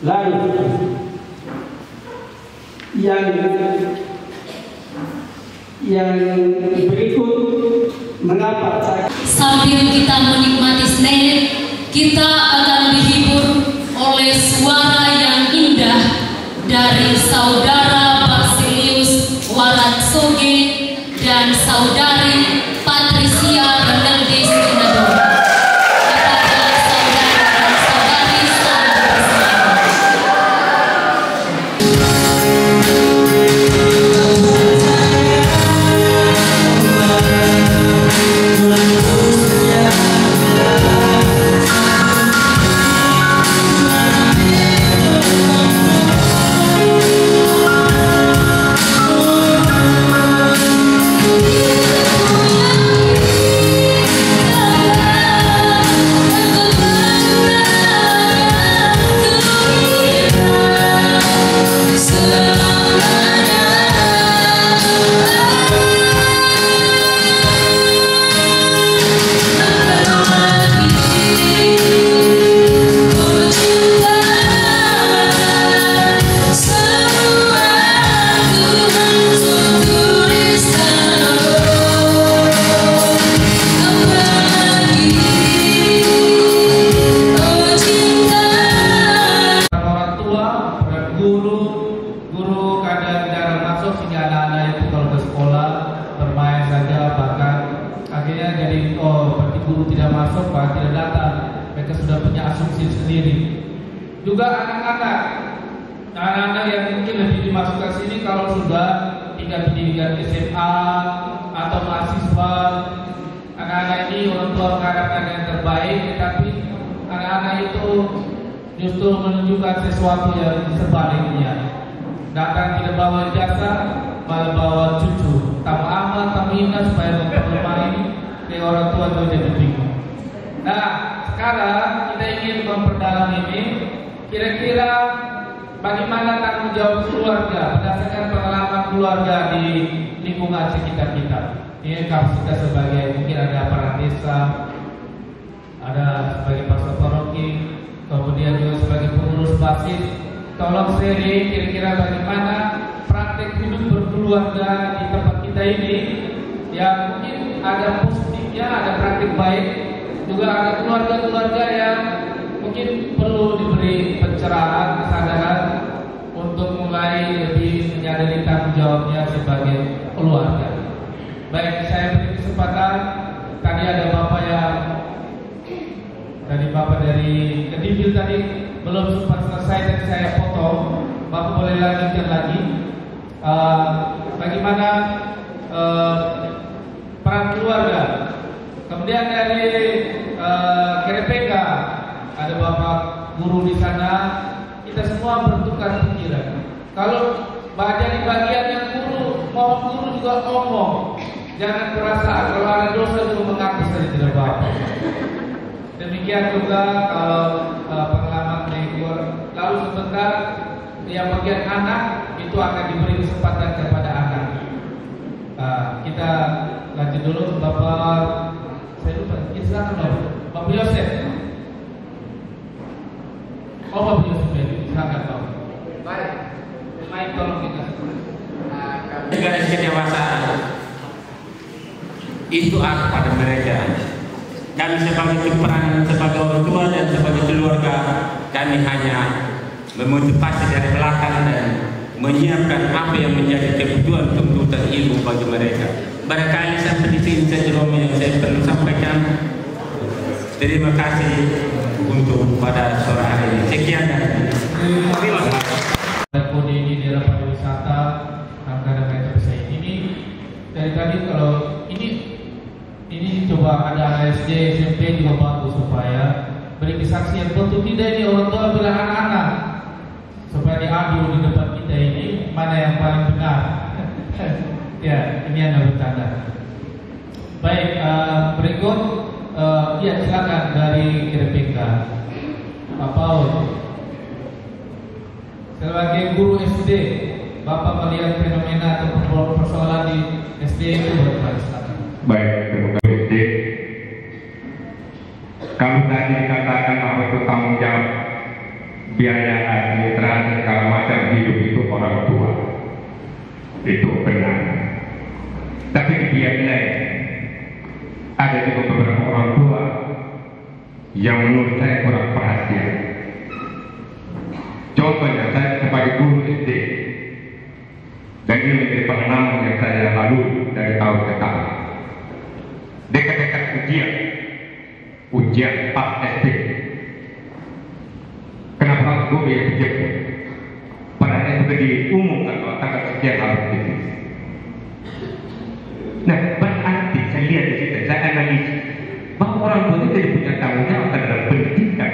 Lalu yang berikut, mengapa saya sambil kita menikmati snack, kita akan dihibur oleh suara yang indah dari Saudara Basilius Waratsoge dan Saudari Patricia Hernandez Inadora. Juga anak-anak yang mungkin lebih dimasukkan sini kalau sudah tingkat pendidikan SMA atau mahasiswa. Anak-anak ini orang tua mengharapkan yang terbaik, tapi anak-anak itu justru menunjukkan sesuatu yang sebaliknya. Datang tidak bawa ijazah, malah bawa cucu. Tamu amal, tamu indah supaya memperlemah ke orang tua itu jadi bingung. Nah, sekarang kita ingin memperdalam ini. Kira-kira bagaimana tanggung jawab keluarga berdasarkan pengalaman keluarga di lingkungan sekitar kita. Ini kapasitas sebagai mungkin ada aparat desa, ada sebagai pastor paroki, kemudian juga sebagai pengurus basis. Tolong sharing kira-kira bagaimana praktek hidup berkeluarga di tempat kita ini. Ya mungkin ada positifnya, ada praktik baik, juga ada keluarga-keluarga yang mungkin perlu diberi pencerahan, kesadaran untuk mulai lebih menyadari tanggung jawabnya sebagai keluarga. Baik, saya beri kesempatan. Tadi ada bapak yang dari Kedivil tadi belum sempat selesai dan saya potong. Bapak boleh lanjutkan lagi. Bagaimana peran keluarga. Kemudian dari Kerepeka ada bapak guru di sana. Kita semua bertukar pikiran. Kalau di bagian yang guru, mohon guru juga ngomong. Jangan perasaan kalau ada dosa itu mengaku saja tidak apa-apa. Demikian juga kalau pengalaman berikut. Lalu sebentar yang bagian anak itu akan diberi kesempatan kepada anak. Kita lanjut dulu, Bapak. Saya lupa. Silakan Bapak Yosef. Oh, Bapak Yosef, silakan Bapak. Baik. Baik, tolong kita. Garis kedewasaan itu aku pada mereka. Kami sebagai peran sebagai orang tua dan sebagai keluarga, kami hanya memotivasi dari belakang dan menyiapkan apa yang menjadi kebutuhan tuntutan ilmu bagi mereka. Barangkali sampai di sini saja yang saya perlu sampaikan. Terima kasih untuk pada sore hari ini. Sekian dan terima kasih. Kode ini daerah pariwisata angkara kereta besar ini dari tadi kalau ini coba ada SD SMP juga bagus supaya beri kesaksian betul tidak ini orang tua bilang anak-anak supaya diadu di depan kita ini mana yang paling benar. Ya, ini anda bertanda. Baik, berikut ya silakan dari RPK Pak Paul. Sebagai guru SD, Bapak melihat fenomena atau persoalan di SD itu bagaimana? Baik, terima kasih. Kalau tadi dikatakan bahwa itu tanggung jawab biaya administrasi segala macam hidup itu orang tua, itu benar. Tapi di pihak lain ada juga beberapa orang tua yang menurut saya kurang perhatian. Contohnya saya sebagai guru SD dan ini menjadi pengalaman yang saya lalui dari tahun ke tahun. Dekat-dekat ujian pas SD. Kenapa guru yang dijemput? Padahal itu diumumkan bahwa tanggal sekian harus diisi. Nah, berarti saya lihat di situ, saya analisis bahwa orang tua itu tidak punya tanggung jawab terhadap pendidikan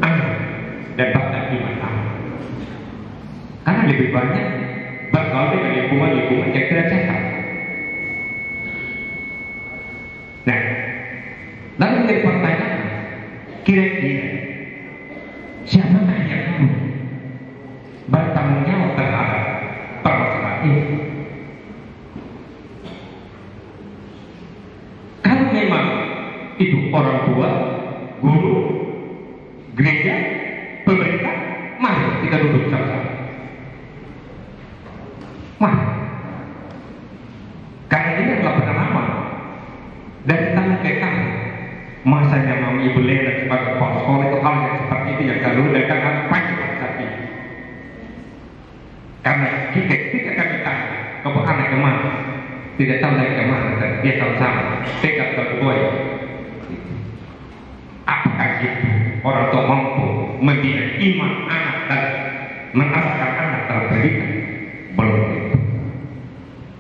anak dan bahkan iman anak. Karena lebih banyak bergaul dengan lingkungan yang tidak sehat. Nah, lalu menjadi pertanyaan, kira-kira siapakah yang bertanggung jawab terhadap permasalahan ini? Kalau memang itu orang tua, guru, gereja, pemerintah, mari kita duduk sama-sama. Mari. Karena ini adalah pengalaman dari tahun ke tahun. Masanya Mama Ibu Lena sebagai kepala sekolah itu hal yang seperti itu yang selalu dan akan panjang saat ini. Karena ketika kami tanya kepada anak kemana, tidak tahu lagi kemana, dan dia tahu sama, tekad berbuat. Apakah itu orang tua mampu mendidik iman anak dan mengarahkan anak dalam pendidikan? Belum.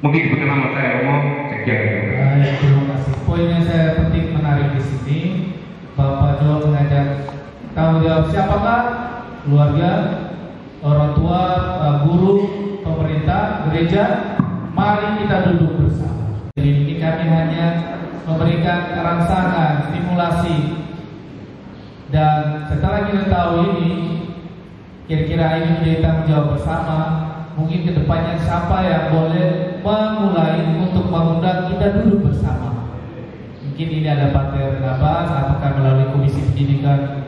Mungkin pengalaman saya ngomong sekian. Terima kasih. Poin yang saya penting menarik di sini, Bapak Jo mengajak tanggung jawab siapakah? Keluarga, orang tua, guru, pemerintah, gereja. Mari kita duduk bersama. Jadi ini kami hanya memberikan rangsangan, stimulasi, dan setelah kita tahu ini, kira-kira ini menjadi tanggung jawab bersama. Mungkin kedepannya siapa yang boleh memulai untuk mengundang kita duduk bersama. Mungkin ini ada partai Nabas, apakah melalui komisi pendidikan,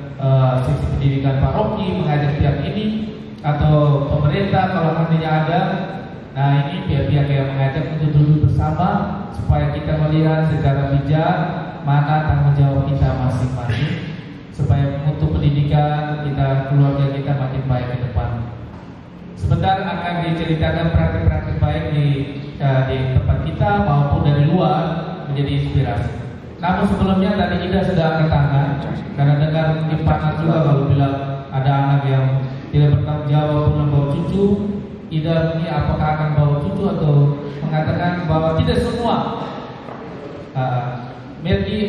seksi pendidikan paroki mengajak pihak ini, atau pemerintah kalau nantinya ada. Nah ini pihak-pihak yang mengajak untuk duduk bersama supaya kita melihat secara bijak mana tanggung jawab kita masing-masing, supaya untuk pendidikan kita, keluarga kita makin baik ke depan. Sebentar akan diceritakan praktik-praktik baik di tempat kita maupun dari luar menjadi inspirasi. Namun sebelumnya tadi Ida sudah angkat tangan karena dengar panas juga kalau bilang ada anak yang tidak bertanggung jawab membawa cucu. Ida ini apakah akan bawa cucu atau mengatakan bahwa tidak semua. Mari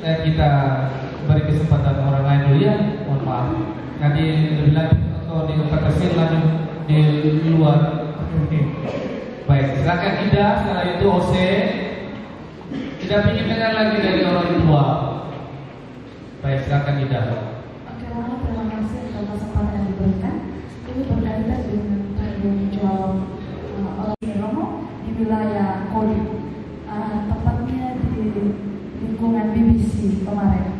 kita beri kesempatan orang lain dulu ya. Mohon maaf. Nanti lebih lanjut atau di tempat kecil lanjut di luar. Baik. Baik, silakan Ida, setelah itu Ose. Tidak ingin dengar lagi dari orang tua. Baik, silakan Ida. Oke, Romo, terima kasih atas kesempatan yang diberikan. Ini berkaitan dengan tanggung jawab orang Romo di wilayah Kodi, tepatnya di lingkungan BBC kemarin.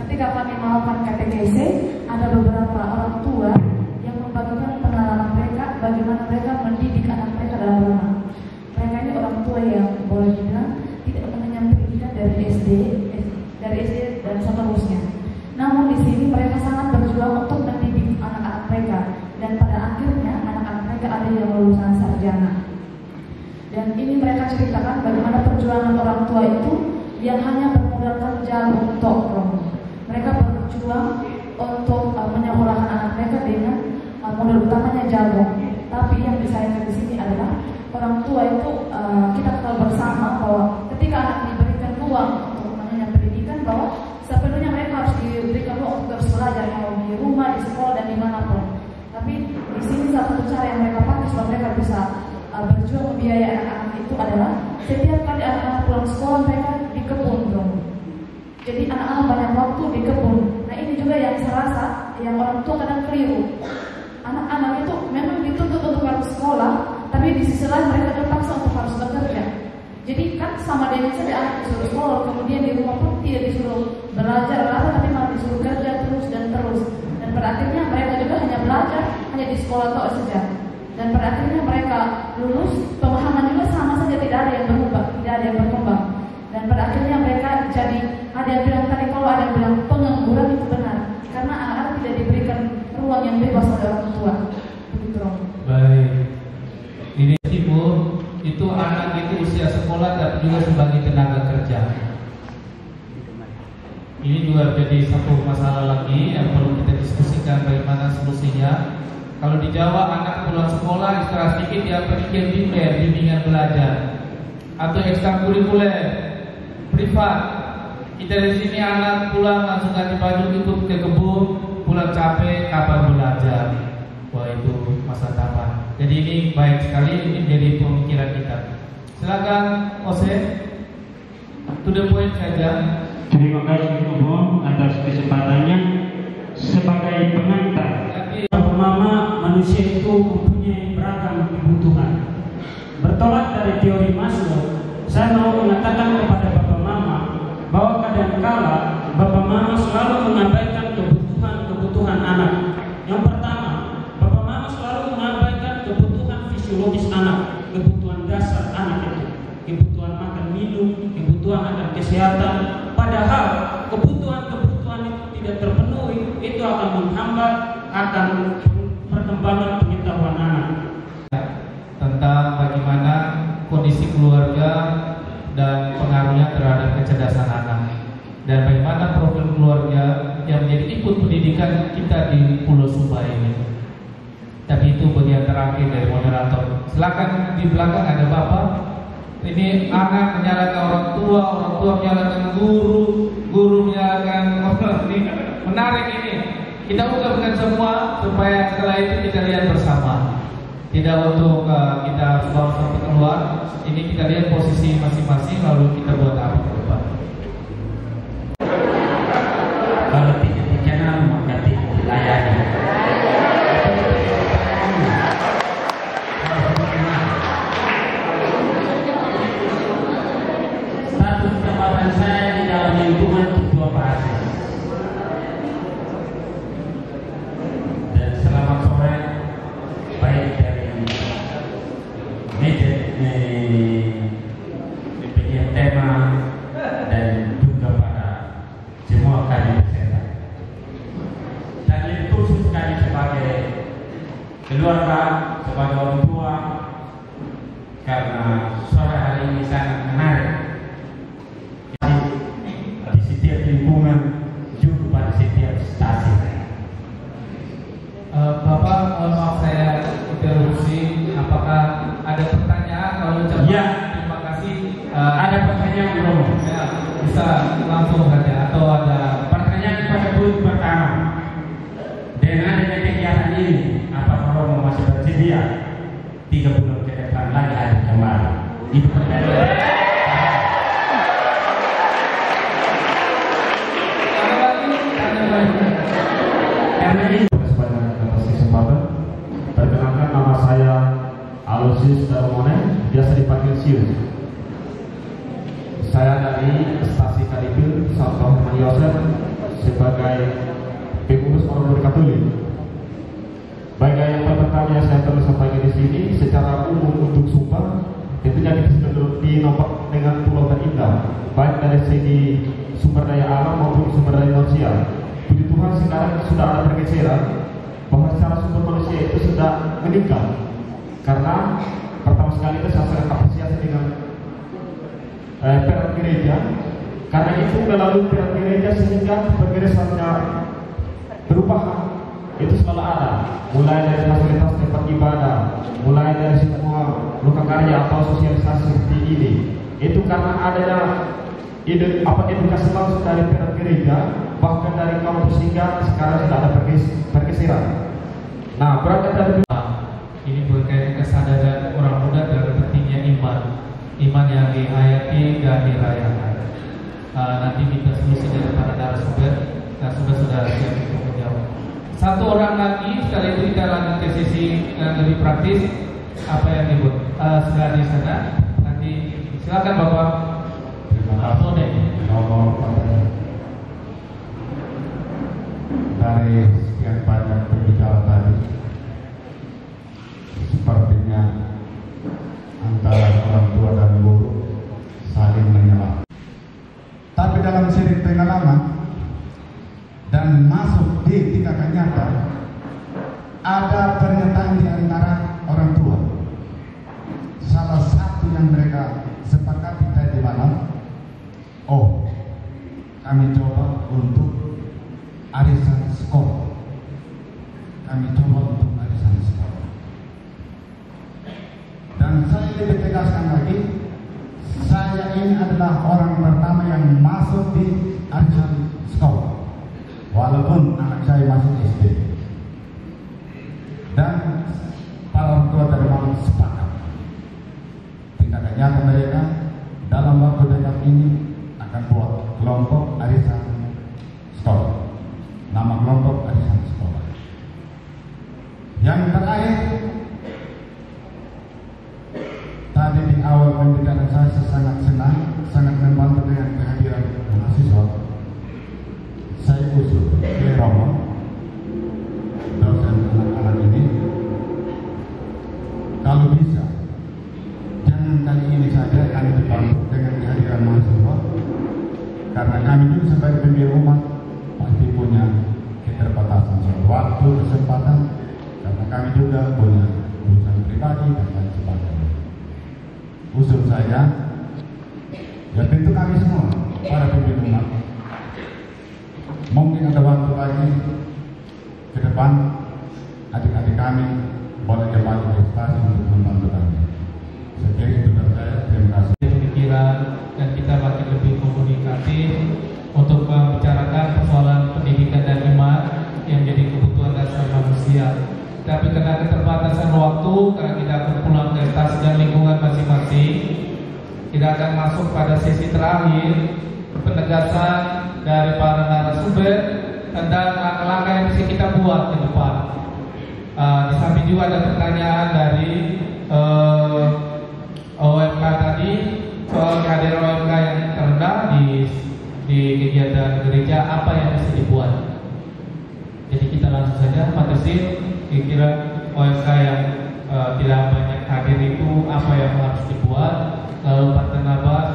Ketika kami melakukan KTKC, ada beberapa orang tua yang membagikan pengalaman mereka bagaimana mereka mendidik anak mereka dalam rumah. Mereka ini orang tua yang boleh dibilang tidak mengenyam pendidikan dari SD dan seterusnya. Namun di sini mereka sangat berjuang untuk mendidik anak-anak mereka, dan pada akhirnya anak-anak mereka ada yang lulusan sarjana. Dan ini mereka ceritakan bagaimana perjuangan orang tua itu yang hanya bermodalkan jarum tok. Mereka berjuang untuk menyekolahkan anak mereka dengan modal utamanya jagung. Tapi yang disayangkan di sini adalah orang tua itu kita ketahui bersama bahwa ketika anak diberikan ruang untuk mengenyam pendidikan, bahwa sepenuhnya mereka harus diberikan ruang untuk terus belajar, mau di rumah, di sekolah, dan dimanapun. Tapi di sini salah satu cara yang mereka pakai supaya mereka bisa berjuang membiayai anak-anak itu adalah setiap kali anak-anak pulang sekolah mereka di kebun dong. Jadi anak-anak banyak waktu di kebun. Nah ini juga yang saya rasa yang orang tua kadang keliru. Anak-anak itu memang dituntut untuk harus sekolah, tapi di sisi lain mereka terpaksa untuk harus bekerja. Jadi kan sama dengan saja anak disuruh sekolah, kemudian di rumah pun tidak disuruh belajar tapi malah disuruh kerja terus dan terus. Dan pada akhirnya mereka juga hanya belajar hanya di sekolah tok saja. Dan pada akhirnya mereka lulus, pemahaman juga sama saja, tidak ada yang berubah, tidak ada yang berkembang. Dan pada akhirnya mereka jadi, ada yang bilang tadi, kalau ada yang bilang pengangguran itu benar, karena anak-anak tidak diberikan ruang yang bebas oleh orang tua. Begitu, Romo. Baik. Ini Ibu, itu anak itu usia sekolah dan juga sebagai tenaga kerja. Ini juga jadi satu masalah lagi yang perlu kita diskusikan bagaimana solusinya. Kalau di Jawa anak pulang sekolah istirahat sedikit dia pergi bimbel, bimbingan belajar atau ekstrakurikuler privat. Kita di sini anak pulang langsung ganti baju ikut ke kebun, pulang capek kapan belajar. Wah itu masa depan. Jadi ini baik sekali, ini jadi pemikiran kita. Silakan Ose, to the point saja. Terima kasih Romo atas kesempatannya. Sebagai pengantar, Bapak Mama, manusia itu mempunyai beragam kebutuhan. Bertolak dari teori Maslow, saya mau mengatakan kepada Bapak Mama bahwa kadangkala Bapak Mama selalu mengabaikan kebutuhan anak. Yang pertama, Bapak Mama selalu mengabaikan kebutuhan fisiologis anak, kebutuhan dasar anak itu, kebutuhan makan minum, kebutuhan akan kesehatan. Padahal kebutuhan itu tidak terpenuhi, itu akan menghambat akan perkembangan pengetahuan anak. Tentang bagaimana kondisi keluarga dan pengaruhnya terhadap kecerdasan anak, dan bagaimana profil keluarga yang menjadi ikut pendidikan kita di Pulau Sumba ini. Tapi itu bagian terakhir dari moderator. Silakan di belakang ada Bapak. Ini anak menyalahkan orang tua menyalahkan guru menyalahkan orang. Ini menarik ini. Kita ungkapkan semua supaya setelah itu kita lihat bersama. Tidak untuk kita sampai keluar. Ini kita lihat posisi masing-masing lalu kita buat apa ke depan. Kalau tidak dikenal maka tidak dilayani. Status jabatan saya di dalam lingkungan ketua bahasa. Dan selamat sore, baik dari penyiar tema dan juga para semua kali peserta. Dan itu khusus kali sebagai keluarga, sebagai orang tua, karena sore hari ini sangat menarik di setiap lingkungan juga pada setiap stasi. Bapak, mohon maaf saya interupsi. Apakah ada pertanyaan? Kalau ya, terima kasih. Ada pertanyaan belum? Ya, bisa langsung saja atau ada pertanyaan kepada Bu pertama. Dengan adanya kegiatan ini, apakah Romo masih bersedia 3 bulan ke depan Itu pertanyaan. Karena ini sebanyak atas kesempatan. Perkenalkan, nama saya Aloysius Darmonen, biasa dipanggil Sius. Saya dari Stasi Kadipil, Sabto Herman Yosef, sebagai pengurus Ordo Katolik. Baik, yang pertama yang saya perlu sampaikan di sini, secara umum untuk sumpah, tentunya kita sudah dinopak dengan Pulau Terindah, baik dari segi sumber daya alam maupun sumber daya manusia. Puji Tuhan sekarang sudah ada pergeseran bahwa secara sumber manusia itu sudah meningkat. Karena pertama sekali itu saya sangat apresiasi dengan peran gereja, karena itu melalui peran gereja sehingga pergeserannya berubah. Itu selalu ada, mulai dari fasilitas tempat ibadah, mulai dari semua luka karya atau sosialisasi seperti ini. Itu karena adanya edukasi langsung dari pihak gereja, bahkan dari kampus hingga sekarang sudah ada pergeseran. Nah, berangkat dari ini berkaitan kesadaran orang muda dalam pentingnya iman yang dihayati dan dirayakan. Nanti kita solusi dari para narasumber sudah siap untuk menjawab. Satu orang lagi, setelah itu kita lanjut ke sisi yang lebih praktis. Apa yang dibuat sudah di sana. Nanti silakan Bapak. Terima kasih. Dari sekian banyak pembicara tadi, sepertinya antara orang tua dan guru saling menyela. Tapi dalam seri pengalaman dan masuk di tindakan nyata, ada pernyataan di antara orang tua. Salah satu yang mereka sepakati tadi malam, kami coba untuk arisan sekolah. Dan saya lebih tegaskan lagi, saya ini adalah orang pertama yang masuk di arisan sekolah. Walaupun anak saya masih SD. Dan para orang tua dari malam sepakat tindakan nyata mereka dalam waktu dekat ini akan buat kelompok arisan sekolah. Nama kelompok arisan sekolah. Yang terakhir, tadi di awal pembicaraan saya sangat senang, sangat membantu dengan kehadiran mahasiswa. Saya usul ke Romo, dosen anak-anak ini, kalau bisa, jangan kali ini saja kami dibantu dengan kehadiran mahasiswa, karena kami juga sebagai pemilik rumah pasti punya keterbatasan soal waktu, kesempatan, karena kami juga punya urusan pribadi dan lain sebagainya. Usul saya, ya tentu kami semua para pemilik rumah, mungkin ada waktu lagi ke depan adik-adik kami boleh kembali ke stasiun untuk membantu kami. Saya kira itu dari saya. Terima kasih. Pemikiran dan kita makin lebih komunikatif untuk membicarakan persoalan pendidikan dan iman yang jadi kebutuhan dasar manusia. Tapi karena keterbatasan waktu, karena kita akan pulang ke stasiun dan lingkungan masing-masing, kita akan masuk pada sesi terakhir, penegasan dari para narasumber tentang langkah-langkah yang bisa kita buat ke depan. Di samping juga ada pertanyaan dari OMK tadi soal kehadiran OMK yang terendah di kegiatan gereja, apa yang bisa dibuat. Jadi kita langsung saja, Pak Tersir, kira-kira OMK yang tidak banyak hadir itu apa yang harus dibuat. Lalu Pak Tenabas,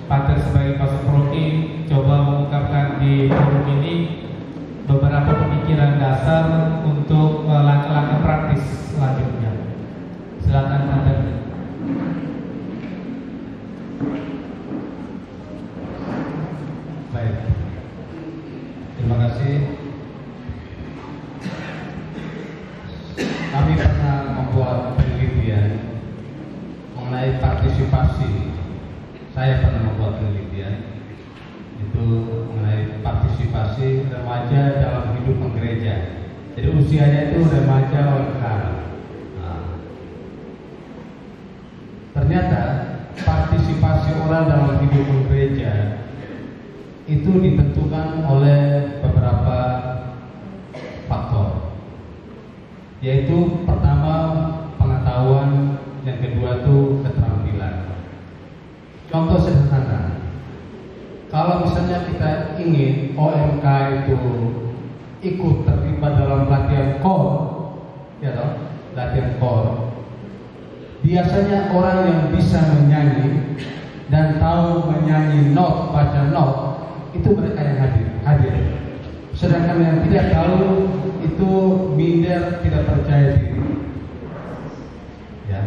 Pater sebagai Pastor Proki coba mengungkapkan di forum ini beberapa pemikiran dasar untuk langkah-langkah praktis selanjutnya. Silakan Pater. Baik, terima kasih. Kami pernah membuat penelitian mengenai partisipasi. Saya pernah membuat penelitian itu mengenai partisipasi remaja dalam kehidupan gereja. Jadi usianya itu remaja OMK. Ternyata itu ditentukan oleh beberapa faktor, yaitu pertama pengetahuan, yang kedua itu keterampilan. Contoh sederhana, kalau misalnya kita ingin OMK itu ikut terlibat dalam latihan core, ya toh, latihan core, biasanya orang yang bisa menyanyi dan tahu menyanyi not, baca not, itu mereka yang hadir. Sedangkan yang tidak tahu itu minder, tidak percaya diri. Ya.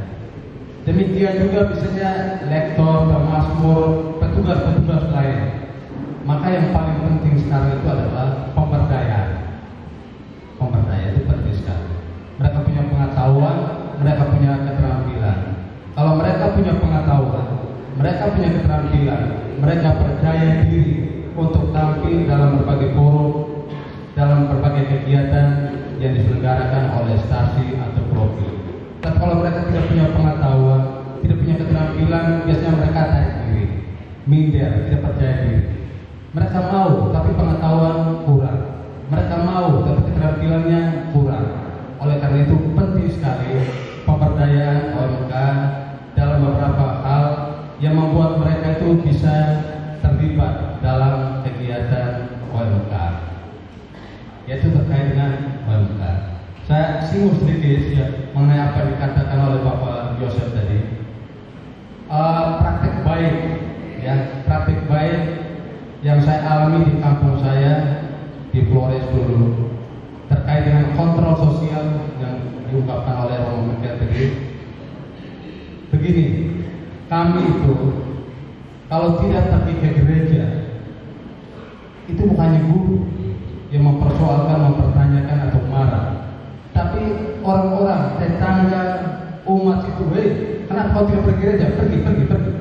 Demikian juga misalnya lektor, pemazmur, petugas-petugas lain. Maka yang paling penting sekarang itu adalah pemberdayaan. Pemberdayaan itu penting sekali. Mereka punya pengetahuan, mereka punya keterampilan. Kalau mereka punya pengetahuan, mereka punya keterampilan, mereka percaya diri untuk tampil dalam berbagai forum, dalam berbagai kegiatan yang diselenggarakan oleh stasi atau profil. Dan kalau mereka tidak punya pengetahuan, tidak punya keterampilan, biasanya mereka tarik diri, minder, tidak percaya diri. Mereka mau, tapi pengetahuan kurang. Mereka mau, tapi keterampilannya kurang. Oleh karena itu penting sekali pemberdayaan OMK dalam beberapa hal yang membuat mereka itu bisa terlibat dalam kegiatan OMK, yaitu terkait dengan OMK. Saya singgung sedikit ya, mengenai apa yang dikatakan oleh Bapak Yosef tadi. Praktek baik, ya, praktek baik yang saya alami di kampung saya di Flores dulu terkait dengan kontrol sosial yang diungkapkan oleh Romo Michael tadi. Begini, kami itu kalau tidak pergi ke gereja, itu bukannya guru yang mempersoalkan, mempertanyakan atau marah, tapi orang-orang tetangga umat itu, kenapa kau tidak pergi ke gereja? Pergi.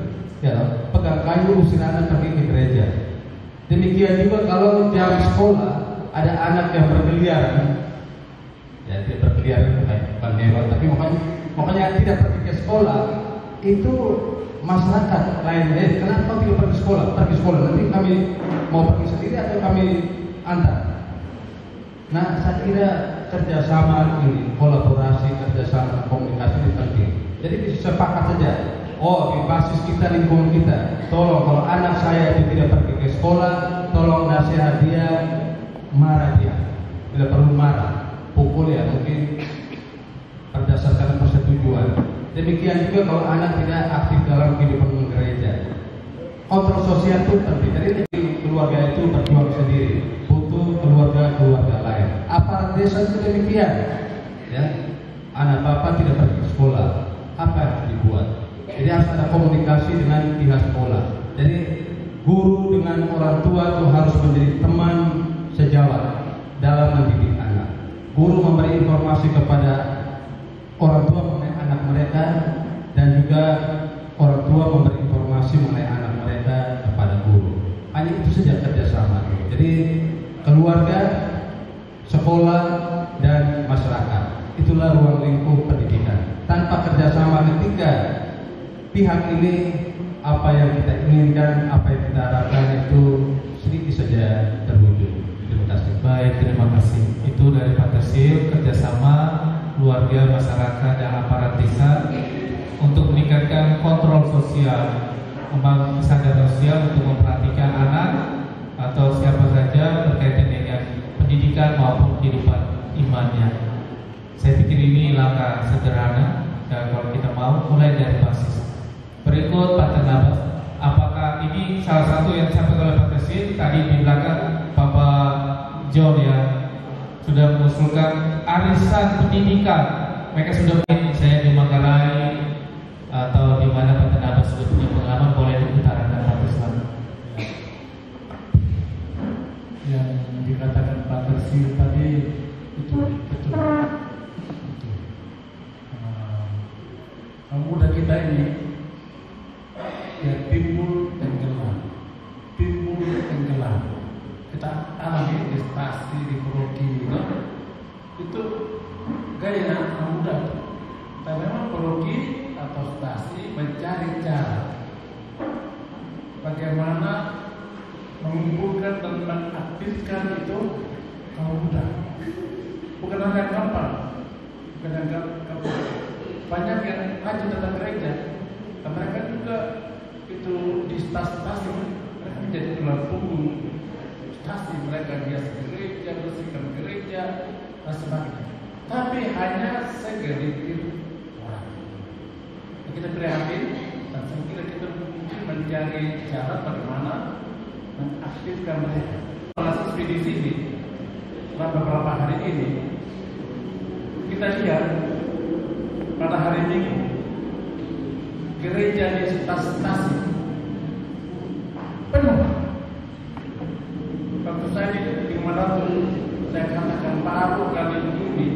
Ya, pegang kayu, usir anak pergi ke gereja. Demikian juga kalau jam sekolah ada anak yang berkeliaran, ya dia berkeliaran bukan hewan, tapi makanya tidak pergi ke sekolah, itu masyarakat lain, kenapa kau tidak pergi sekolah? Pergi sekolah, nanti kami mau pergi sendiri atau kami antar. Nah, saya kira kerjasama ini, kolaborasi, kerjasama, komunikasi ini penting. Jadi bisa sepakat saja. Oh, di basis kita, lingkungan kita, tolong kalau anak saya itu tidak pergi ke sekolah, tolong nasihat dia, marah dia, bila perlu marah, pukul ya mungkin berdasarkan persetujuan. Demikian juga kalau anak tidak aktif dalam kehidupan gereja. Kontrol sosial itu penting. Jadi keluarga itu berjuang sendiri, butuh keluarga lain. Aparat desa itu demikian. Ya, anak bapak tidak pergi ke sekolah, apa yang harus dibuat? Jadi harus ada komunikasi dengan pihak sekolah. Jadi guru dengan orang tua itu harus menjadi teman sejawat dalam mendidik anak. Guru memberi informasi kepada orang tua mengenai anak mereka, dan juga orang tua memberi informasi mengenai anak mereka kepada guru. Hanya itu saja kerjasama. Jadi keluarga, sekolah, dan masyarakat, itulah ruang lingkup pendidikan. Tanpa kerjasama ketiga pihak ini, apa yang kita inginkan, apa yang kita harapkan itu sedikit saja terwujud. Terima kasih. Baik, terima kasih. Itu dari Pak Tersil, kerjasama keluarga, masyarakat, dan aparat desa untuk meningkatkan kontrol sosial, membangun kesadaran sosial untuk memperhatikan anak atau siapa saja berkaitan dengan pendidikan maupun kehidupan imannya. Saya pikir ini langkah sederhana, dan kalau kita mau mulai dari basis. Berikut Pak Ternabas, apakah ini salah satu yang disampaikan oleh Pak Tersil tadi di belakang Bapak John ya, sudah mengusulkan arisan pendidikan. Mereka sudah saya di Manggarai atau di mana Pak Ternabas sudah punya pengalaman, boleh diutarakan Pak Tersil. Yang dikatakan Pak Tersil tadi itu betul. Muda kita ini ya timbul tenggelam. Kita alami di stasi, di paroki, itu gaya anak muda. Tapi memang paroki atau stasi mencari cara bagaimana mengumpulkan dan mengaktifkan itu kaum muda. Bukan hanya gampang, bukan hanya gampang. Banyak yang rajin datang gereja, dan mereka juga itu di stasi mereka menjadi tulang punggung stasi, mereka biasa gereja, bersihkan gereja dan sebagainya. Tapi hanya segelintir orang. Kita prihatin dan saya kira kita mungkin mencari cara bagaimana mengaktifkan mereka. Proses di sini selama beberapa hari ini kita lihat pada hari Minggu gereja di stasi penuh. Waktu saya di Manado, saya katakan baru kali ini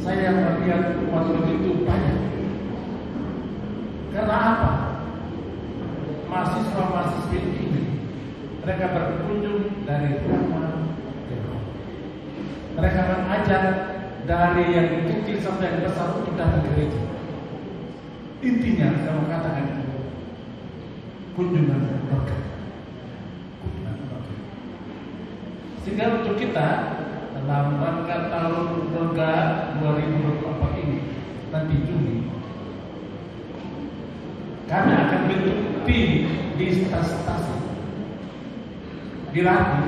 saya melihat umat begitu banyak. Karena apa? Mahasiswa-mahasiswa ini mereka berkunjung dari rumah ke rumah. Mereka mengajak dari yang kecil sampai yang besar untuk datang ke gereja. Intinya saya mengatakan kunjungan berkat. Sehingga untuk kita dalam rangka tahun Roga 2024 ini nanti Juni, kami akan bentuk tim di stasi dilatih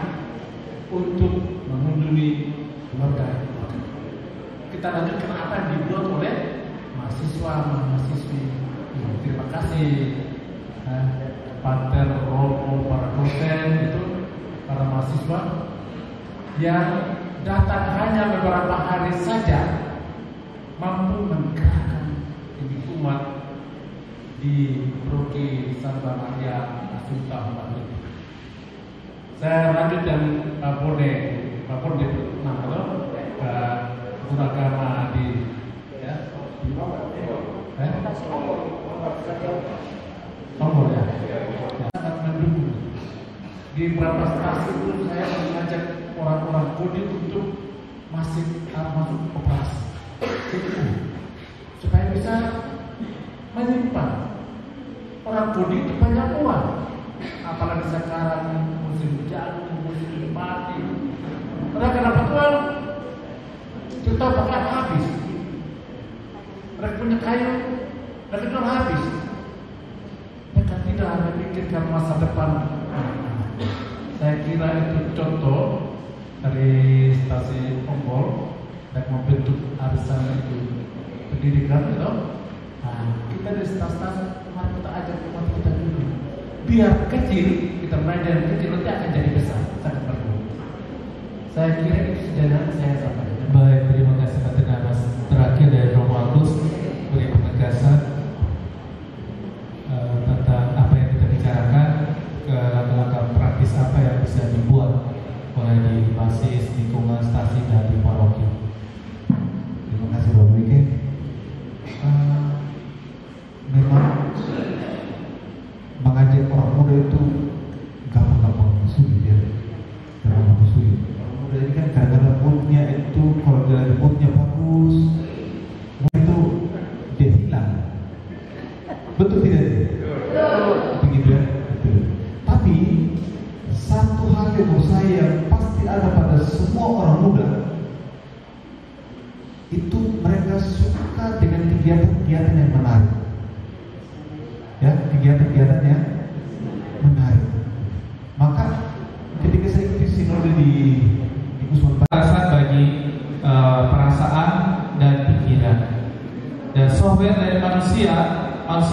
untuk mengunjungi keluarga. Kita lanjutkan apa yang dibuat oleh mahasiswa-mahasiswi. Terima kasih Pater Romo, para dosen itu, para mahasiswa yang datang hanya beberapa hari saja mampu menggerakkan ini umat di Rogi Santa Maria Asunta Madrid. Saya lanjut dan Pak Bode nah halo guru agama di Tombol ya. Sangat mendukung. Di beberapa stasi itu saya mengajak orang-orang Kodim untuk masuk operasi supaya bisa menyimpan. Orang Kodim itu banyak uang, apalagi sekarang musim jagung, musim padi. Mereka dapat uang, kita bakal habis. Mereka punya kayu, mereka jual habis. Mereka tidak memikirkan masa depan. Saya kira itu contoh dari stasi Tombol dan membentuk arisan itu pendidikan itu. Nah, kita di stasi mari kita ajak umat kita dulu. Biar kecil, kita mulai dari kecil nanti akan jadi besar. Sangat perlu. Saya kira itu sejalan saya sampaikan. Baik, terima kasih Pak Tenamas. Terakhir dari Romo Agus beri penegasan tentang apa yang kita bicarakan, ke langkah-langkah praktis apa yang bisa dibuat mulai di basis, lingkungan, stasi, dan di paroki. Terima kasih Bapak Mike. Memang mengajak orang muda itu gampang-gampang sulit ya. Gampang sulit. Orang muda ini kan kadang-kadang moodnya itu kalau dia ada moodnya bagus, mood itu dia hilang. Betul tidak? Betul. Begitu ya. Betul. Tapi satu hal yang menurut saya pasti ada pada semua orang muda itu mereka suka dengan kegiatan-kegiatan yang menarik. Ya, kegiatan-kegiatan yang menarik. Maka ketika saya ikuti sinode di Usman perasaan bagi perasaan dan pikiran. Dan software dari manusia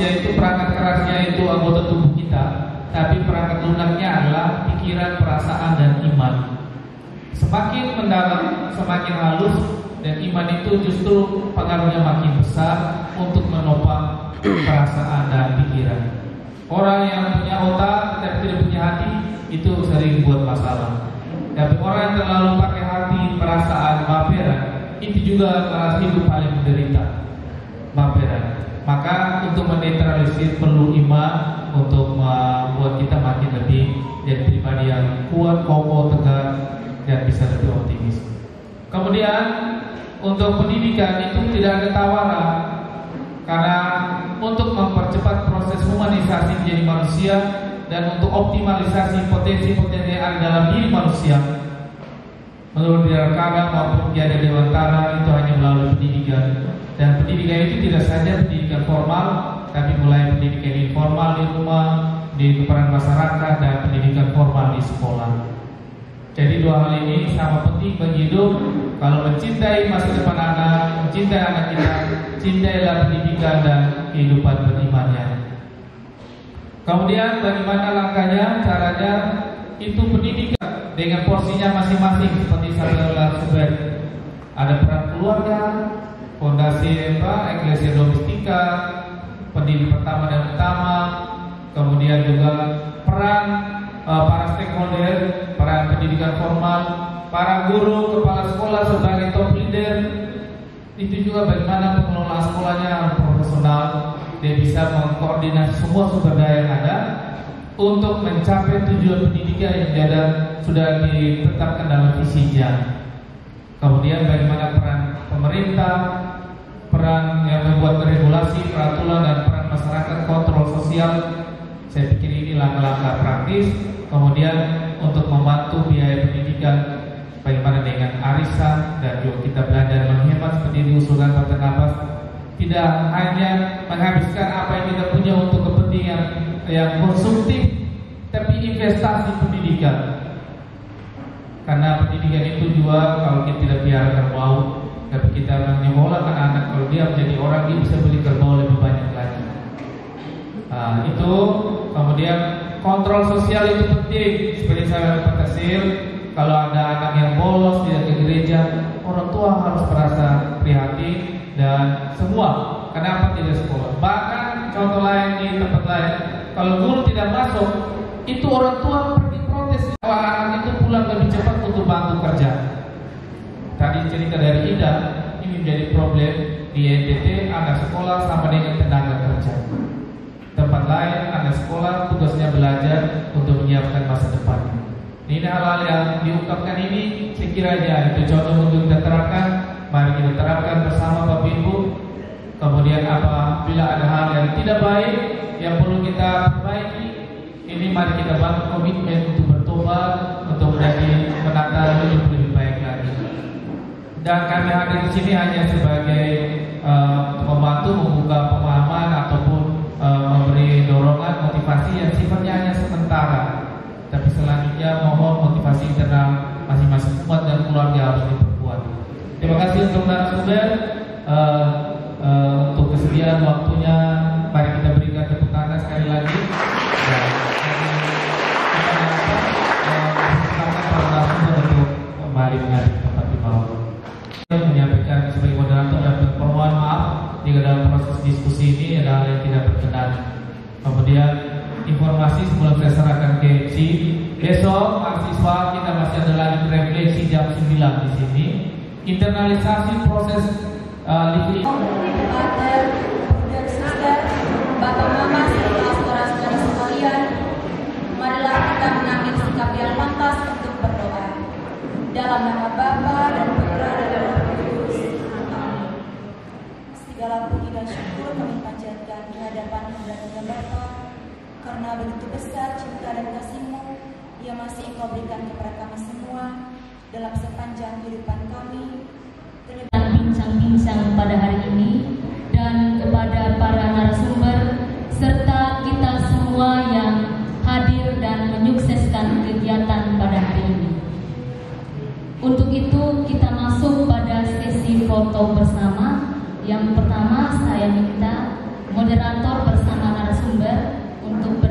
itu perangkat kerasnya itu anggota tubuh kita, tapi perangkat lunaknya adalah pikiran, perasaan, dan iman. Semakin mendalam, semakin halus, dan iman itu justru pengaruhnya makin besar untuk menopang perasaan dan pikiran. Orang yang punya otak tapi tidak punya hati itu sering buat masalah. Tapi orang yang terlalu pakai hati, perasaan, baperan, itu juga kelas hidup paling menderita. Baperan. Maka untuk menetralisir perlu iman untuk membuat kita makin lebih jadi pribadi yang kuat, kokoh, tegar, dan bisa lebih optimis. Kemudian untuk pendidikan itu tidak ada tawaran, karena untuk mempercepat proses humanisasi menjadi manusia dan untuk optimalisasi potensi-potensi yang ada dalam diri manusia. Menurut Dirgantara maupun Ki Hajar Dewantara itu hanya melalui pendidikan, dan pendidikan itu tidak saja pendidikan formal, tapi mulai pendidikan informal di rumah, di peran masyarakat, dan pendidikan formal di sekolah. Jadi dua hal ini sama penting bagi hidup. Kalau mencintai masa depan anak, mencintai anak kita, cintailah pendidikan dan kehidupan berimannya. Kemudian bagaimana langkahnya, caranya, itu pendidikan dengan porsinya masing-masing seperti saya sebut. Ada peran keluarga, fondasi Ecclesia Domestica, pendidik pertama dan utama, kemudian juga peran para stakeholder, para pendidikan formal, para guru, kepala sekolah sebagai top leader. Itu juga bagaimana pengelola sekolahnya profesional, dia bisa mengkoordinasi semua sumber daya yang ada untuk mencapai tujuan pendidikan yang sudah ditetapkan dalam visinya. Kemudian bagaimana peran pemerintah, peran yang membuat regulasi, peraturan, dan peran masyarakat kontrol sosial. Saya pikir ini langkah-langkah praktis. Kemudian untuk membantu biaya pendidikan, bagaimana dengan arisan, dan juga kita belajar menghemat seperti diusulkan Partai Nafas. Tidak hanya menghabiskan apa yang kita punya untuk kepentingan yang konsumtif, tapi investasi pendidikan. Karena pendidikan itu juga kalau kita tidak biar kerbau, tapi kita menyekolahkan anak, kalau dia menjadi orang, dia bisa beli kerbau lebih banyak lagi. Itu kemudian kontrol sosial itu penting. Seperti saya bertasir, kalau ada anak yang bolos tidak ke gereja, orang tua harus merasa prihatin dan semua. Kenapa tidak sekolah? Bahkan contoh lain di tempat lain, kalau guru tidak masuk, itu orang tua pergi protes bahwa anak itu pulang lebih cepat untuk bantu kerja. Tadi cerita dari Ida, ini menjadi problem di NTT, anak sekolah sama dengan tenaga kerja. Tempat lain anak sekolah tugasnya belajar untuk menyiapkan masa depan. Ini hal-hal yang diungkapkan ini sekiranya itu contoh untuk kita terapkan. Mari kita terapkan bersama Bapak Ibu. Kemudian apabila ada hal yang tidak baik yang perlu kita perbaiki, ini mari kita bangun komitmen untuk bertobat, untuk menjadi penata hidup lebih baik lagi. Dan kami hadir di sini hanya sebagai membantu membuka pemahaman ataupun memberi dorongan motivasi yang sifatnya hanya sementara. Tapi selanjutnya mohon motivasi internal masing-masing umat dan keluarga harus diperkuat. Terima kasih untuk narasumber, untuk kesediaan waktunya. Mari kita berikan tepuk tangan sekali lagi. Untuk kembali menghadiri tempat di bawah. Menyampaikan sebagai moderator dan permohonan maaf jika dalam proses diskusi ini ada hal yang tidak berkenan. Kemudian informasi sebelum saya serahkan ke MC, besok mahasiswa kita masih ada lagi refleksi jam 9 di sini. Internalisasi proses living. Bapak Mama serta saudara-saudara sekalian, marilah kita mengambil sikap yang pantas untuk berdoa. Dalam nama Bapa dan Putra dan Roh Kudus. Amin. Segala puji dan syukur kami panjatkan di hadapan Tuhan Bapa, karena begitu besar cinta dan kasih-Mu yang masih Engkau berikan kepada kami semua dalam sepanjang kehidupan kami. Bincang-bincang pada hari ini, dan kepada para narasumber serta kita semua yang hadir dan menyukseskan kegiatan pada hari ini. Untuk itu kita masuk pada sesi foto bersama. Yang pertama saya minta moderator bersama narasumber untuk